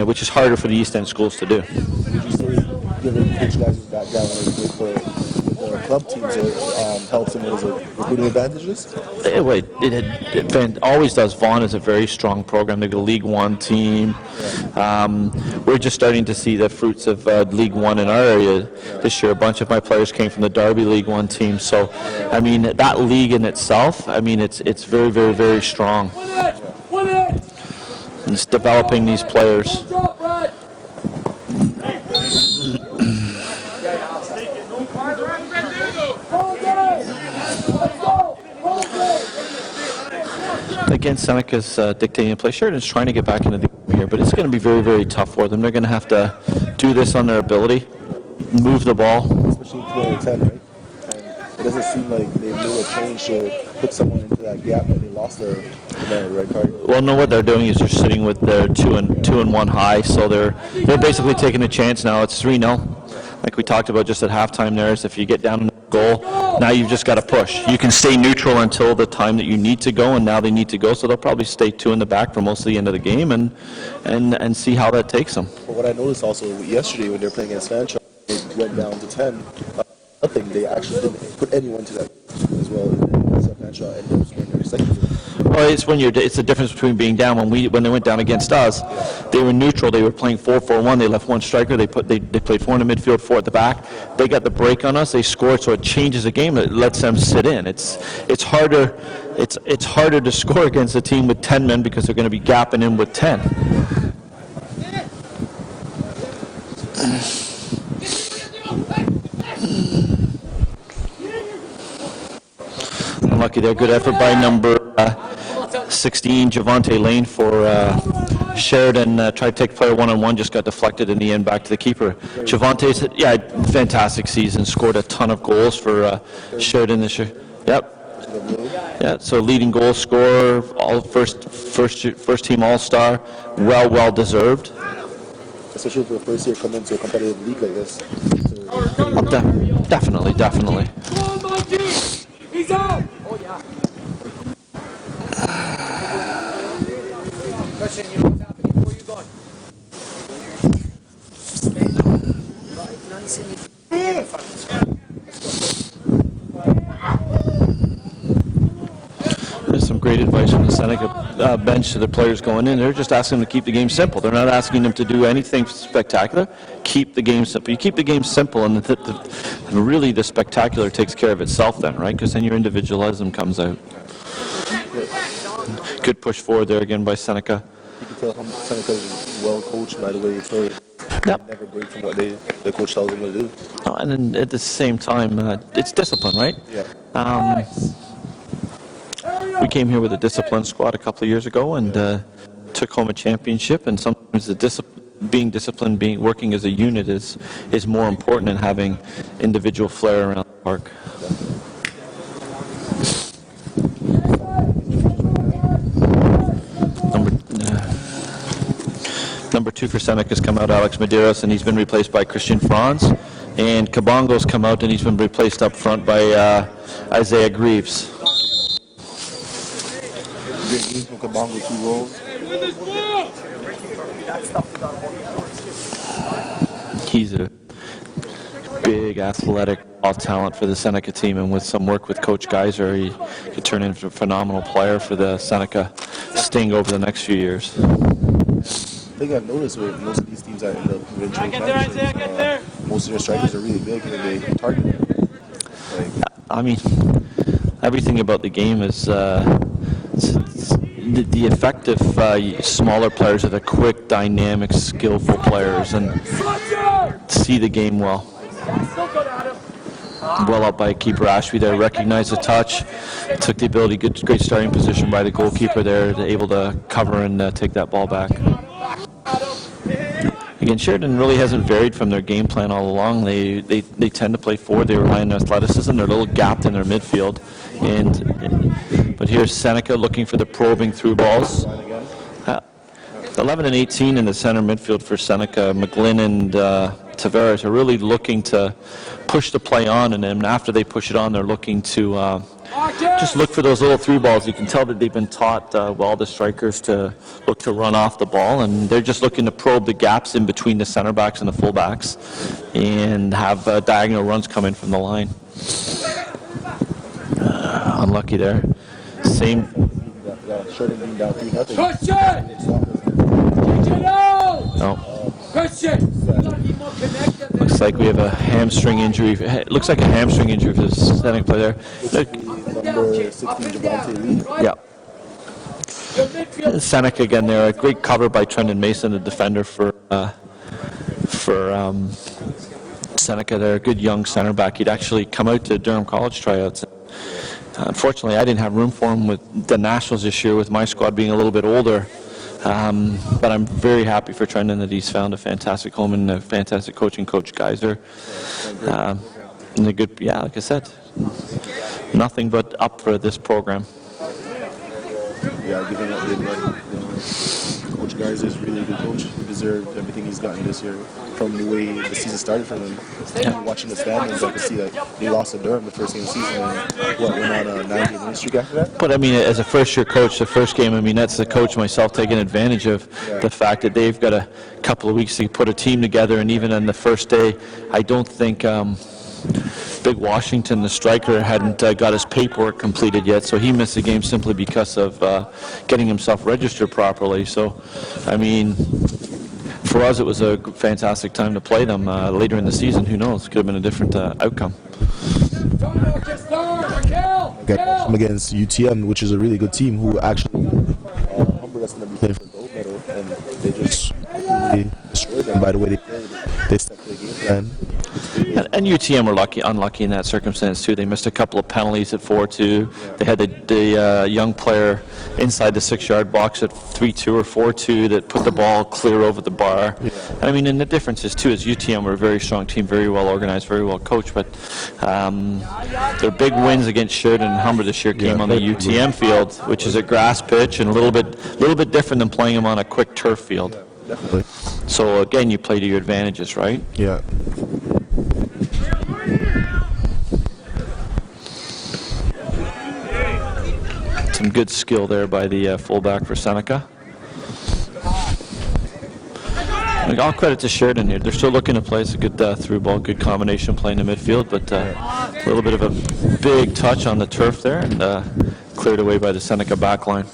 which is harder for the East End schools to do. Would you say, given Coach Geiser's background with the club teams, it helps him with his recruiting advantages? It always does. Vaughan is a very strong program. They've got a League One team. We're just starting to see the fruits of League One in our area this year. A bunch of my players came from the Derby League One team. So, I mean, that league in itself, I mean, it's very strong. And it's developing these players. Again, Seneca's dictating play. Sheridan's trying to get back into the game here, but it's going to be very tough for them. They're going to have to do this on their ability, move the ball. Especially 2010, right? And it doesn't seem like they knew a change to put someone into that gap that they lost their red card. Well, no, what they're doing is they're sitting with their 2-1 high, so they're basically taking a chance now. It's 3-0. Like we talked about just at halftime there, is if you get down in the goal, now you've just got to push. You can stay neutral until the time that you need to go, and now they need to go, so they'll probably stay 2 in the back for most of the end of the game and see how that takes them. But what I noticed also yesterday when they were playing against Fanshawe, they went down to 10. Nothing. They actually didn't put anyone to that as well. Fanshawe ended up scoring their second. Well, it's the difference between being down. When they went down against us, they were neutral. They were playing 4-4-1. They left one striker. They played 4 in the midfield, 4 at the back. They got the break on us. They scored, so it changes the game. It lets them sit in. It's harder. It's harder to score against a team with 10 men because they're going to be gapping in with 10. Unlucky there. Good effort by number 16, Javante Lane for Sheridan. Tried to take player one-on-one, just got deflected in the end back to the keeper. Javante's, fantastic season. Scored a ton of goals for Sheridan this year. Yep. Yeah, so leading goal scorer, all first team All-Star, well deserved. Especially for the first year coming into a competitive league like this. Definitely. Come on, Mikey! He's out! Oh, yeah. Question, you know what's happening before you go. There's some great advice from the Seneca bench to the players going in. They're just asking them to keep the game simple. They're not asking them to do anything spectacular. Keep the game simple. You keep the game simple, and really the spectacular takes care of itself then, right? Because then your individualism comes out. Good push forward there again by Seneca. You can tell Seneca is well coached by the way they play. Yep. Never break from what the coach tells them to do. Oh, and then at the same time, it's discipline, right? Yeah. We came here with a disciplined squad a couple of years ago and took home a championship. And sometimes the being disciplined, working as a unit is more important than having individual flair around the park. Number 2 for Seneca's come out, Alex Medeiros, and he's been replaced by Christian Franz. And Kabongo's come out, and he's been replaced up front by Isaiah Greaves. Kabongo 2 roles. He's a big, athletic, raw talent for the Seneca team, and with some work with Coach Geiser, he could turn into a phenomenal player for the Seneca Sting over the next few years. I think I've noticed with most of these teams that end up winning championships, most of their strikers are really big and they target them. I mean, everything about the game is the effective smaller players are the quick, dynamic, skillful players, and see the game well. Well up by keeper Ashby there, recognized the touch, took the ability, great starting position by the goalkeeper there, able to cover and take that ball back. Again, Sheridan really hasn't varied from their game plan all along. They tend to play forward. They rely on athleticism. They're a little gapped in their midfield. But here's Seneca looking for the probing through balls. 11 and 18 in the center midfield for Seneca. McGlynn and Tavares are really looking to push the play on, and then after they push it on, they're looking to just look for those little through balls. You can tell that they've been taught the strikers to look to run off the ball, and they're just looking to probe the gaps in between the center backs and the full backs and have diagonal runs come in from the line. Unlucky there. Same. Sheridan being down 3-0. No. Looks like we have a hamstring injury. It looks like a hamstring injury for the Seneca player there. Number 16, Javante Lee. Yeah. Seneca again there. A great cover by Trendon Mason, the defender for Seneca there. A good young center back. He'd actually come out to Durham College tryouts. Unfortunately, I didn't have room for him with the Nationals this year, with my squad being a little bit older. But I'm very happy for Trendon that he's found a fantastic home and a fantastic coaching coach, Geiser. And a good, like I said, nothing but up for this program. Yeah, giving up big money. Coach Geiser is really a good coach. He deserved everything he's gotten this year from the way the season started for him. Yeah. Watching the standings, I could see that they lost to Durham the first game of the season and went on a 9-game winning streak after that. But I mean, as a first-year coach, the first game, I mean, that's the coach myself taking advantage of the fact that they've got a couple of weeks to put a team together, and even on the first day, I don't think Big Washington, the striker, hadn't got his paperwork completed yet, so he missed the game simply because of getting himself registered properly. So, I mean, for us, it was a fantastic time to play them. Later in the season, who knows? Could have been a different outcome. Got against UTM, which is a really good team, who actually humbled us in the playing for the gold medal, and they just really destroyed them by the way they played. They stuck to the game plan. And UTM were unlucky in that circumstance too. They missed a couple of penalties at 4-2. They had the young player inside the 6-yard box at 3-2 or 4-2 that put the ball clear over the bar. I mean, and the difference is too is UTM were a very strong team, very well organized, very well coached. But their big wins against Sheridan and Humber this year came on the UTM field, which is a grass pitch and a little bit different than playing them on a quick turf field. Definitely. So again, you play to your advantages, right? Yeah. Some good skill there by the fullback for Seneca. All credit to Sheridan here. They're still looking to play. It's a good through ball, good combination play in the midfield, but a little bit of a big touch on the turf there and cleared away by the Seneca backline.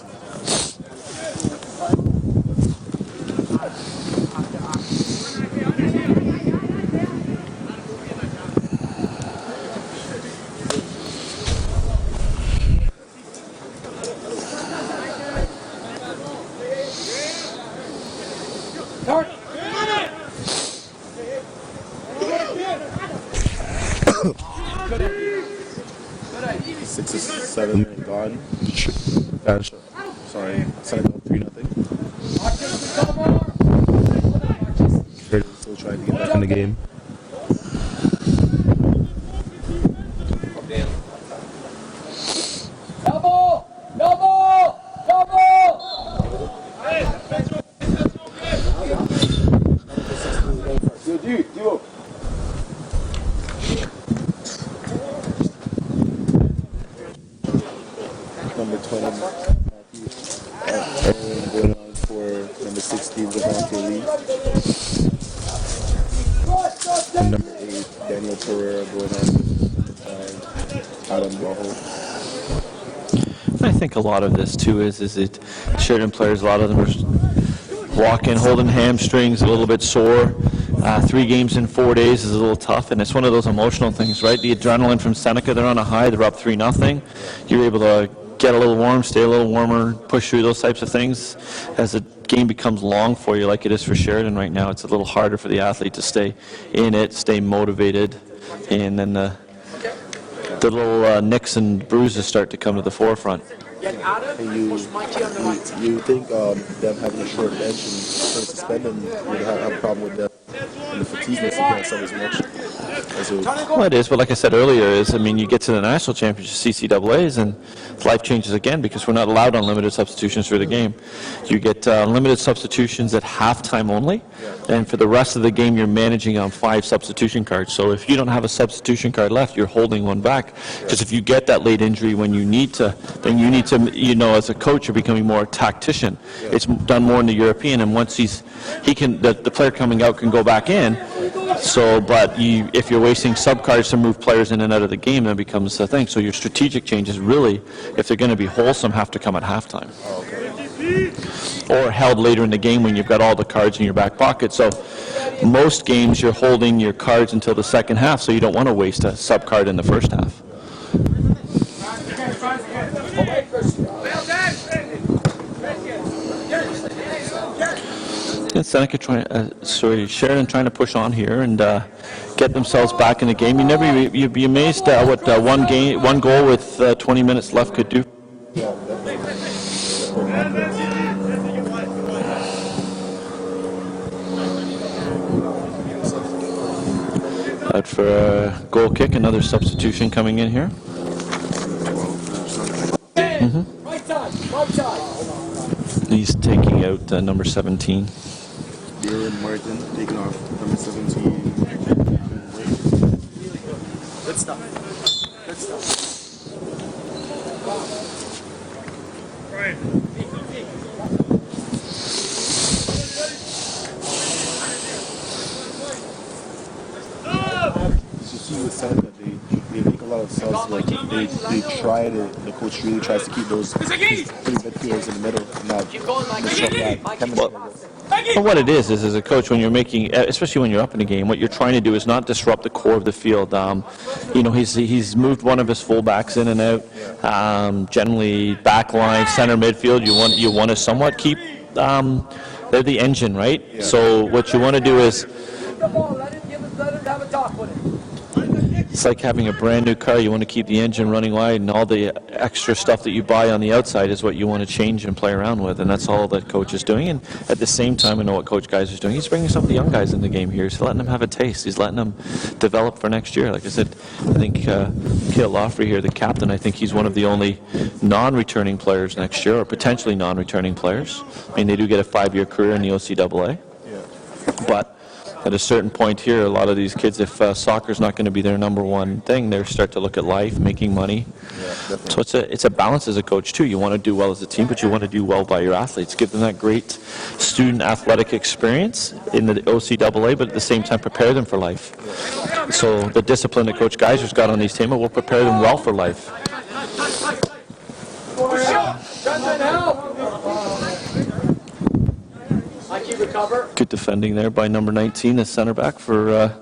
Gone. Sorry, Seneca 3-0. Still trying to get back in the game. Double! Duo. Number 20, Matthew. Everyone going on for number 16, Devontae Lee. And number 8, Daniel Pereira going on for Adam Bajo. I think a lot of this too is that Sheridan players, a lot of them are walking, holding hamstrings, a little bit sore. 3 games in 4 days is a little tough, and it's one of those emotional things, right? The adrenaline from Seneca, they're on a high, they're up 3-0. You're able to get a little warm, stay a little warmer, push through those types of things. As the game becomes long for you, like it is for Sheridan right now, it's a little harder for the athlete to stay in it, stay motivated, and then the little nicks and bruises start to come to the forefront. And you think them having a short bench and suspending would have a problem with them and the fatigueness against them as much? Well, it is, but like I said earlier, you get to the national championship CCAAs and life changes again because we're not allowed unlimited substitutions through the game. You get unlimited substitutions at halftime only, and for the rest of the game you're managing on 5 substitution cards. So if you don't have a substitution card left, you're holding one back, because if you get that late injury when you need to, then you need to, as a coach, you're becoming more a tactician. It's done more in the European, and once the player coming out can go back in. So, but if you're wasting sub cards to move players in and out of the game, that becomes a thing. So your strategic changes really, if they're going to be wholesome, have to come at halftime. Or held later in the game when you've got all the cards in your back pocket. So most games you're holding your cards until the second half, so you don't want to waste a sub card in the first half. Seneca Sheridan trying to push on here and get themselves back in the game. You'd be amazed at what one goal with 20 minutes left could do. Out for a goal kick, another substitution coming in here. He's taking out number 17. Aaron Martin taking off number 17. Good stuff. Good stuff. Right. You see with Seneca, it sounds like they try to, the coach really tries to keep those three midfielders in the middle and not disrupt that chemistry. But what it is as a coach, when you're making, especially when you're up in a game, what you're trying to do is not disrupt the core of the field. He's moved one of his fullbacks in and out. Generally, back line, center midfield. You want to somewhat keep. They're the engine, right? Yeah. So what you want to do is. Come on, let him have a talk with him. It's like having a brand new car. You want to keep the engine running wide, and all the extra stuff that you buy on the outside is what you want to change and play around with, and that's all that coach is doing. And at the same time, I know what Coach Geiser's doing. He's bringing some of the young guys in the game here. He's letting them have a taste. He's letting them develop for next year. Like I said, I think Cale Lawfrey here, the captain, I think he's one of the only non-returning players next year, or potentially non-returning players. I mean, they do get a 5-year career in the OCAA, but at a certain point here, a lot of these kids, if soccer's not going to be their number one thing, they start to look at life, making money. So it's a balance as a coach too. You want to do well as a team, but you want to do well by your athletes. Give them that great student athletic experience in the OCAA, but at the same time prepare them for life. So the discipline that Coach Geiser's got on these teams will prepare them well for life. Good defending there by number 19, the center back for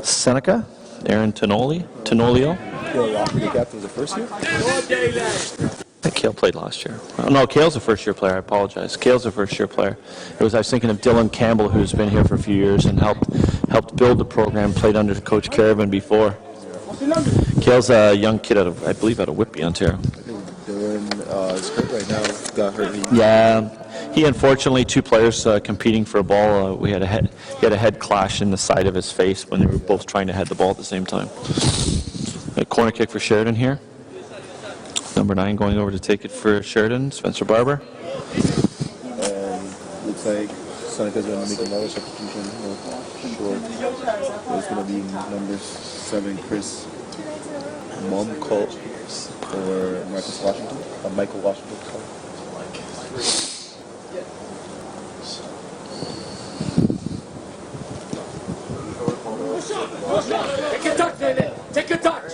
Seneca, Aaron Tenolio. Cale Lawfrey, the captain, was the first year? I think Cale played last year. Oh, no, Cale's a first-year player. I apologize. Cale's a first-year player. I was thinking of Dylan Campbell, who's been here for a few years and helped build the program, played under Coach Caravan before. Cale's a young kid out of Whitby, Ontario. I think Dylan is hurt right now. Got hurt. Yeah. He unfortunately, 2 players competing for a ball. He had a head clash in the side of his face when they were both trying to head the ball at the same time. A corner kick for Sheridan here. Number 9 going over to take it for Sheridan, Spencer Barber. Looks like Seneca's going to make another substitution. Sure. There's going to be number 7, Chris Momcolt for Michael Washington. Sorry. Take a touch, David. Take a touch.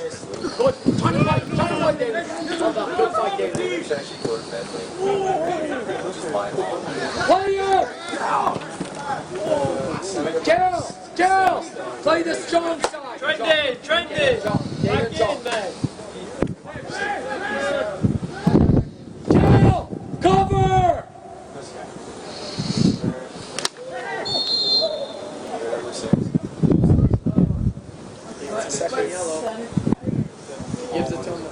Good. Turn away, David. Hold on. Good fight, David. Player! Carol! Play the strong side. Trenton! David's off. Carol! Cover! Second yellow. Gives it to him.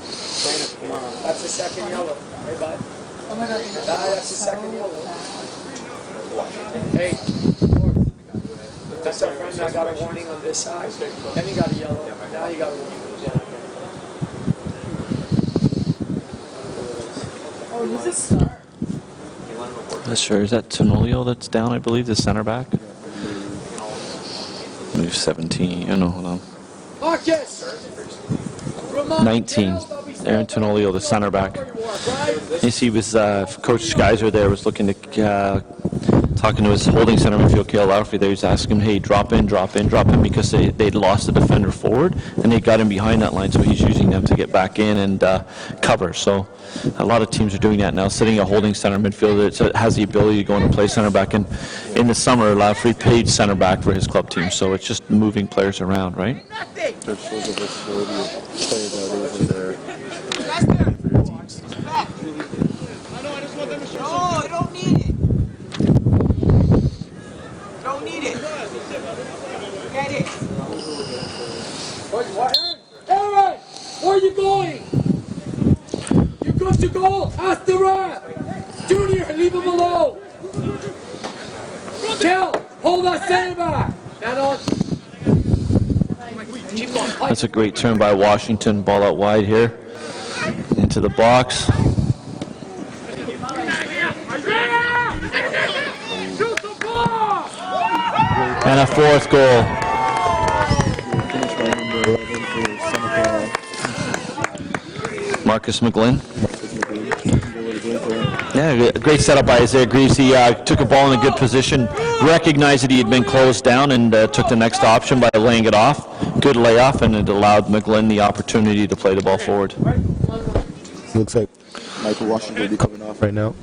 That's the second yellow. Hey, bud. That's the second yellow. Hey. That's our friend. I got a warning on this side. Then you got a yellow. Now you got a warning. Oh, he's a star. Not sure. Is that Tenolio that's down, I believe, the center back? Maybe 17. I know, hold on. 19, Aaron Tenolio, the center back. You see, Coach Geiser there was looking to talking to his holding center midfield, Cale Lawfrey. They was asking him, hey, drop in, because they'd lost the defender forward, and they got him behind that line, so he's using them to get back in and cover. So a lot of teams are doing that now, sitting a holding center midfielder that has the ability to go in and play center back. And in the summer, Lawfrey paid center back for his club team, so it's just moving players around, right? That shows the versatility of players nowadays in their teams. No, I don't need it. Don't need it. Get it. Aaron, where are you going? You're good to go. Ask the ref. Junior, leave him alone. Kel, hold that center back. That's a great turn by Washington. Ball out wide here. Into the box. And a 4th goal. Finished by number 11 for Seneca. Marcus McGlynn. Marcus McGlynn. Yeah, great setup by Isaiah Greaves. He took a ball in a good position, recognized that he had been closed down, and took the next option by laying it off. Good layoff, and it allowed McGlynn the opportunity to play the ball forward. Looks like Michael Washington will be coming off right now.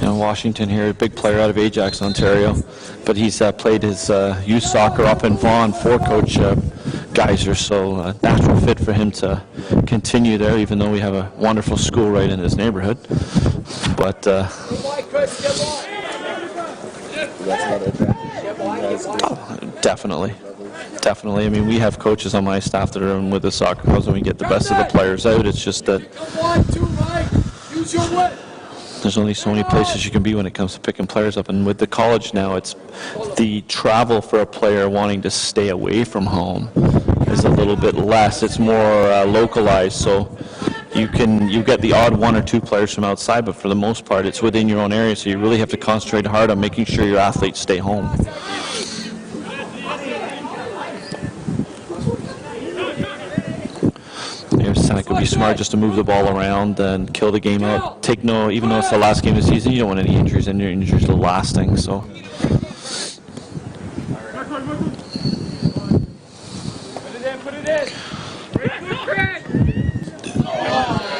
Washington here, a big player out of Ajax, Ontario, but he's played his youth soccer up in Vaughan for Coach Geyser, so natural fit for him to continue there, even though we have a wonderful school right in his neighborhood. But definitely. I mean, we have coaches on my staff that are in with the soccer clubs, and we get the best of the players out. It's just that there's only so many places you can be when it comes to picking players up. And with the college now, it's the travel for a player wanting to stay away from home is a little bit less. It's more localized, so you get the odd one or two players from outside, but for the most part, it's within your own area. So you really have to concentrate hard on making sure your athletes stay home. Seneca would be smart just to move the ball around and kill the game out. Even though it's the last game of the season, you don't want any injuries, and your injuries are the last thing. So.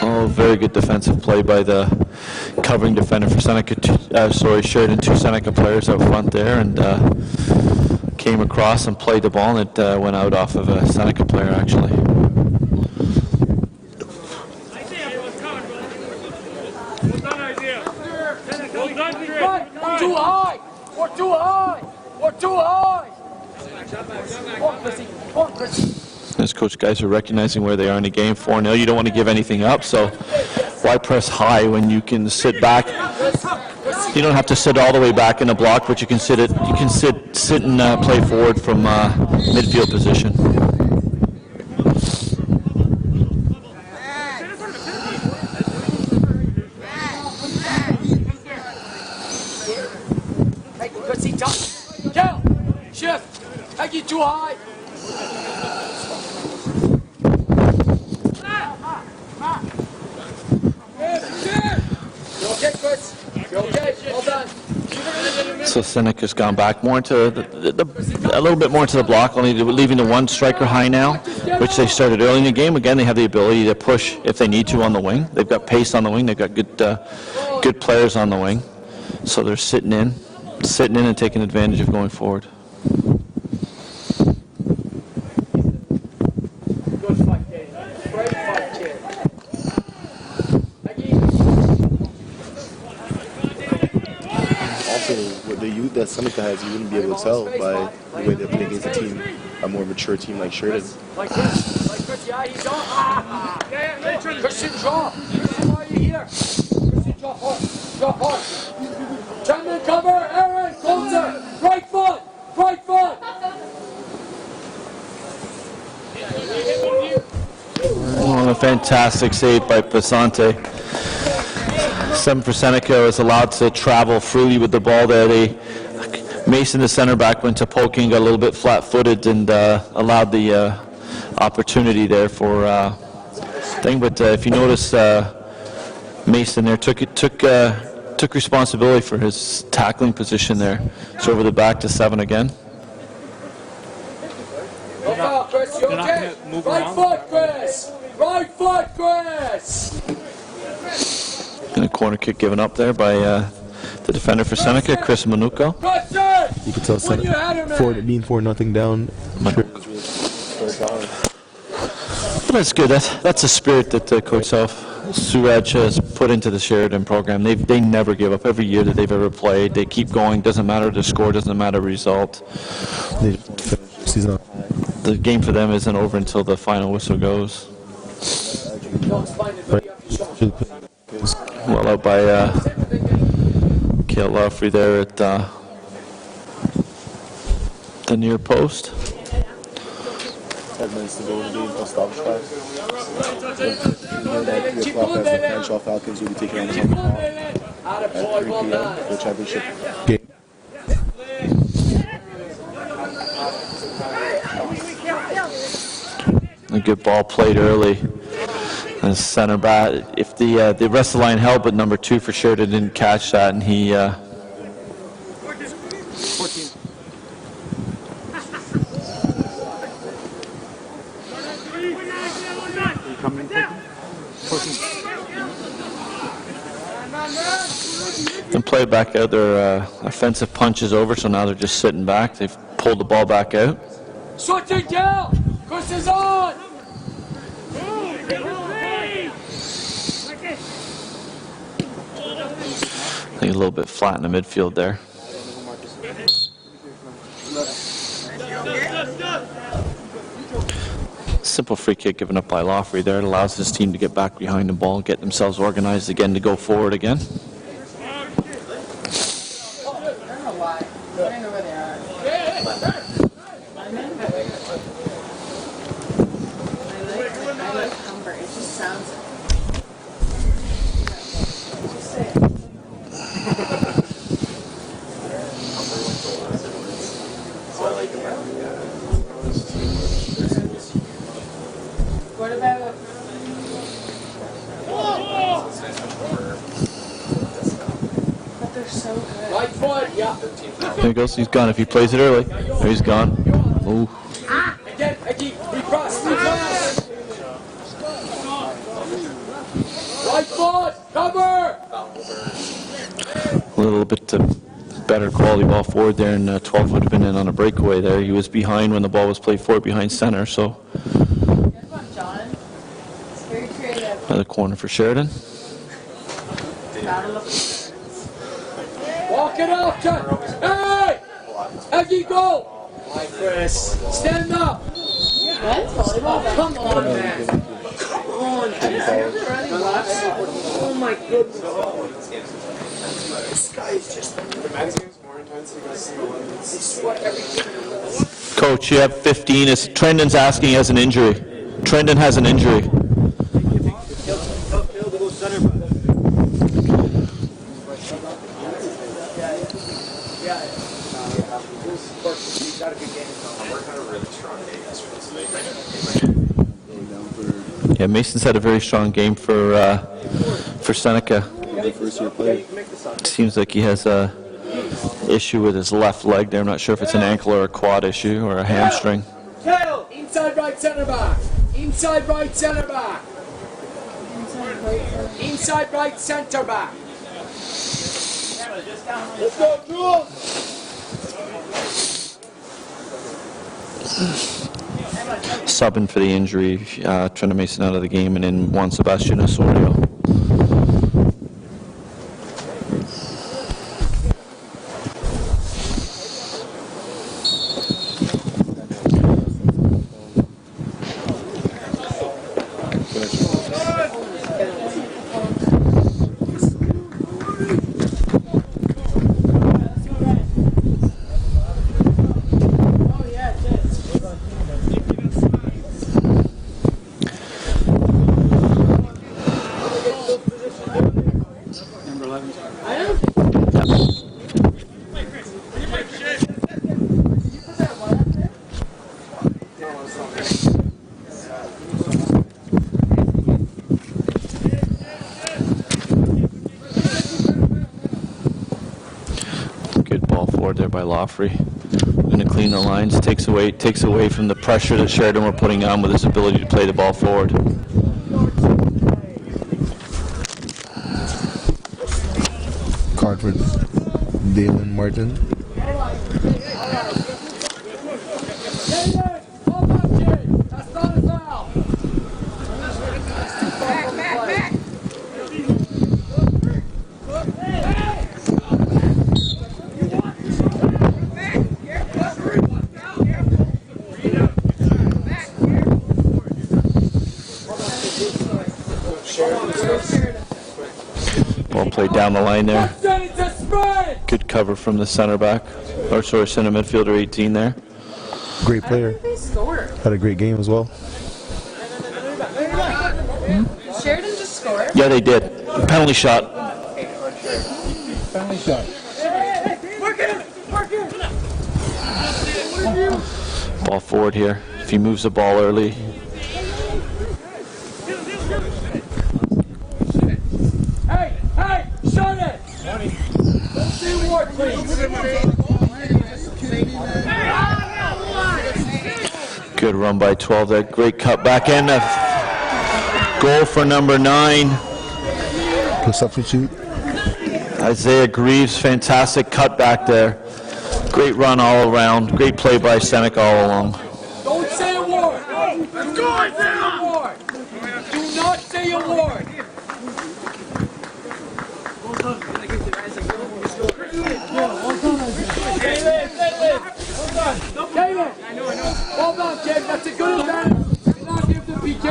Oh, very good defensive play by the covering defender for Seneca. Sheridan, two Seneca players out front there, and came across and played the ball, and it went out off of a Seneca player actually. As Coach Geyser recognizing where they are in the game, 4-0, you don't want to give anything up, so why press high when you can sit back? You don't have to sit all the way back in the block, but you can sit and play forward from midfield position. Shift! Take it too high! Okay, Chris. You're okay. Well done. So Seneca's gone back more into a little bit more into the block, only leaving the one striker high now, which they started early in the game. Again, they have the ability to push if they need to on the wing. They've got pace on the wing. They've got good players on the wing. So they're sitting in and taking advantage of going forward. With the youth that Seneca has, you wouldn't be able to tell by the way they play against a more mature team like Sheridan. Like Chris, yeah, he's on. Christian, drop. Why are you here? Christian, drop hard. 10-man cover, Aaron, closer. Right foot. Oh, a fantastic save by Pasante. 7 for Seneca is allowed to travel freely with the ball there. Mason, the center back, went to poking, got a little bit flat-footed, and allowed the opportunity there for thing. But if you notice, Mason there took responsibility for his tackling position there. So over the back to 7 again. Look out, Chris. You okay? Right foot, Chris. And a corner kick given up there by the defender for Seneca, Chris Manuko. You can tell Seneca being 4-0 down. Well, that's good. That's a spirit that Coach Suraj has put into the Sheridan program. They never give up. Every year that they've ever played, they keep going. Doesn't matter the score, doesn't matter the result. The game for them isn't over until the final whistle goes. Well out by Cale Lawfrey there at the near post. 10 minutes to go in the game for stoppage time. You know that 3 o'clock as the Crenshaw Falcons will be taking on the Hungry Hawks. Attaboy, well done. the championship game. A good ball played early. And center back, if the rest of the line held, but number 2 for Sheridan didn't catch that, and he 14. You coming in quickly? 14. and played back out. Their offensive punch is over, so now they're just sitting back. They've pulled the ball back out. Switching down. Chris is on. I think a little bit flat in the midfield there. Simple free kick given up by Lawfrey there. It allows his team to get back behind the ball, get themselves organized again to go forward again. What about? But they're so good. Right foot, yeah. There he goes. He's gone. If he plays it early, there he's gone. Ooh. Again, Eddie, recross. Right foot, cover. A little bit better quality ball forward there, and 12 would have been in on a breakaway there. He was behind when the ball was played forward behind center, so Good one, John. It's very creative. another corner for Sheridan. Battle of Walk it off, John. Hey! Eddie, go. Hi, Chris. Stand up. volleyball. Come on, man. Come on, oh my goodness. This guy is just. The men's game's more intense because the women's. They sweat everything. Coach, you have 15. Trendon's asking, he has an injury. Trendon has an injury. Yeah, Mason's had a very strong game for Seneca. Seems like he has a issue with his left leg there. I'm not sure if it's an ankle or a quad issue or a hamstring. Tail, inside right center back. Inside right center back. Inside right center back. Let's go, Jules. Subbing for the injury, Trendon Mason out of the game, and in Juan Sebastian Osorio. Good ball forward there by Lawfrey. Going to clean the lines, takes away from the pressure that Sheridan were putting on with his ability to play the ball forward. Card for Dalen Martin. That's not a foul. back. Ball played down the line there. It's a spread. Good cover from the center back, or sorry, center midfielder 18 there. Great player. They scored. Had a great game as well. Sheridan just scored. Yeah, they did. Penalty shot. Penalty shot. Ball forward here. If he moves the ball early. Hey, shut it! Don't say a word, please. Good run by 12 there. Great cut back in. Goal for number 9. The substitute. Isaiah Greaves, fantastic cut back there. Great run all around. Great play by Seneca all along. Don't say a word. Do not say a word. Do not say a word. David, hold on, kid. That's a good advantage. Do not give the PK.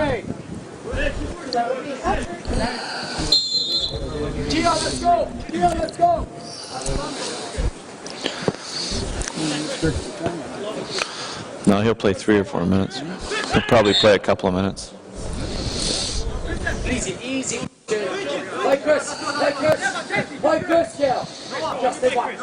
Gia, let's go. Gia, let's go. No, he'll play 3 or 4 minutes. He'll probably play a couple of minutes. Easy. Like Chris, Cal. Just the one.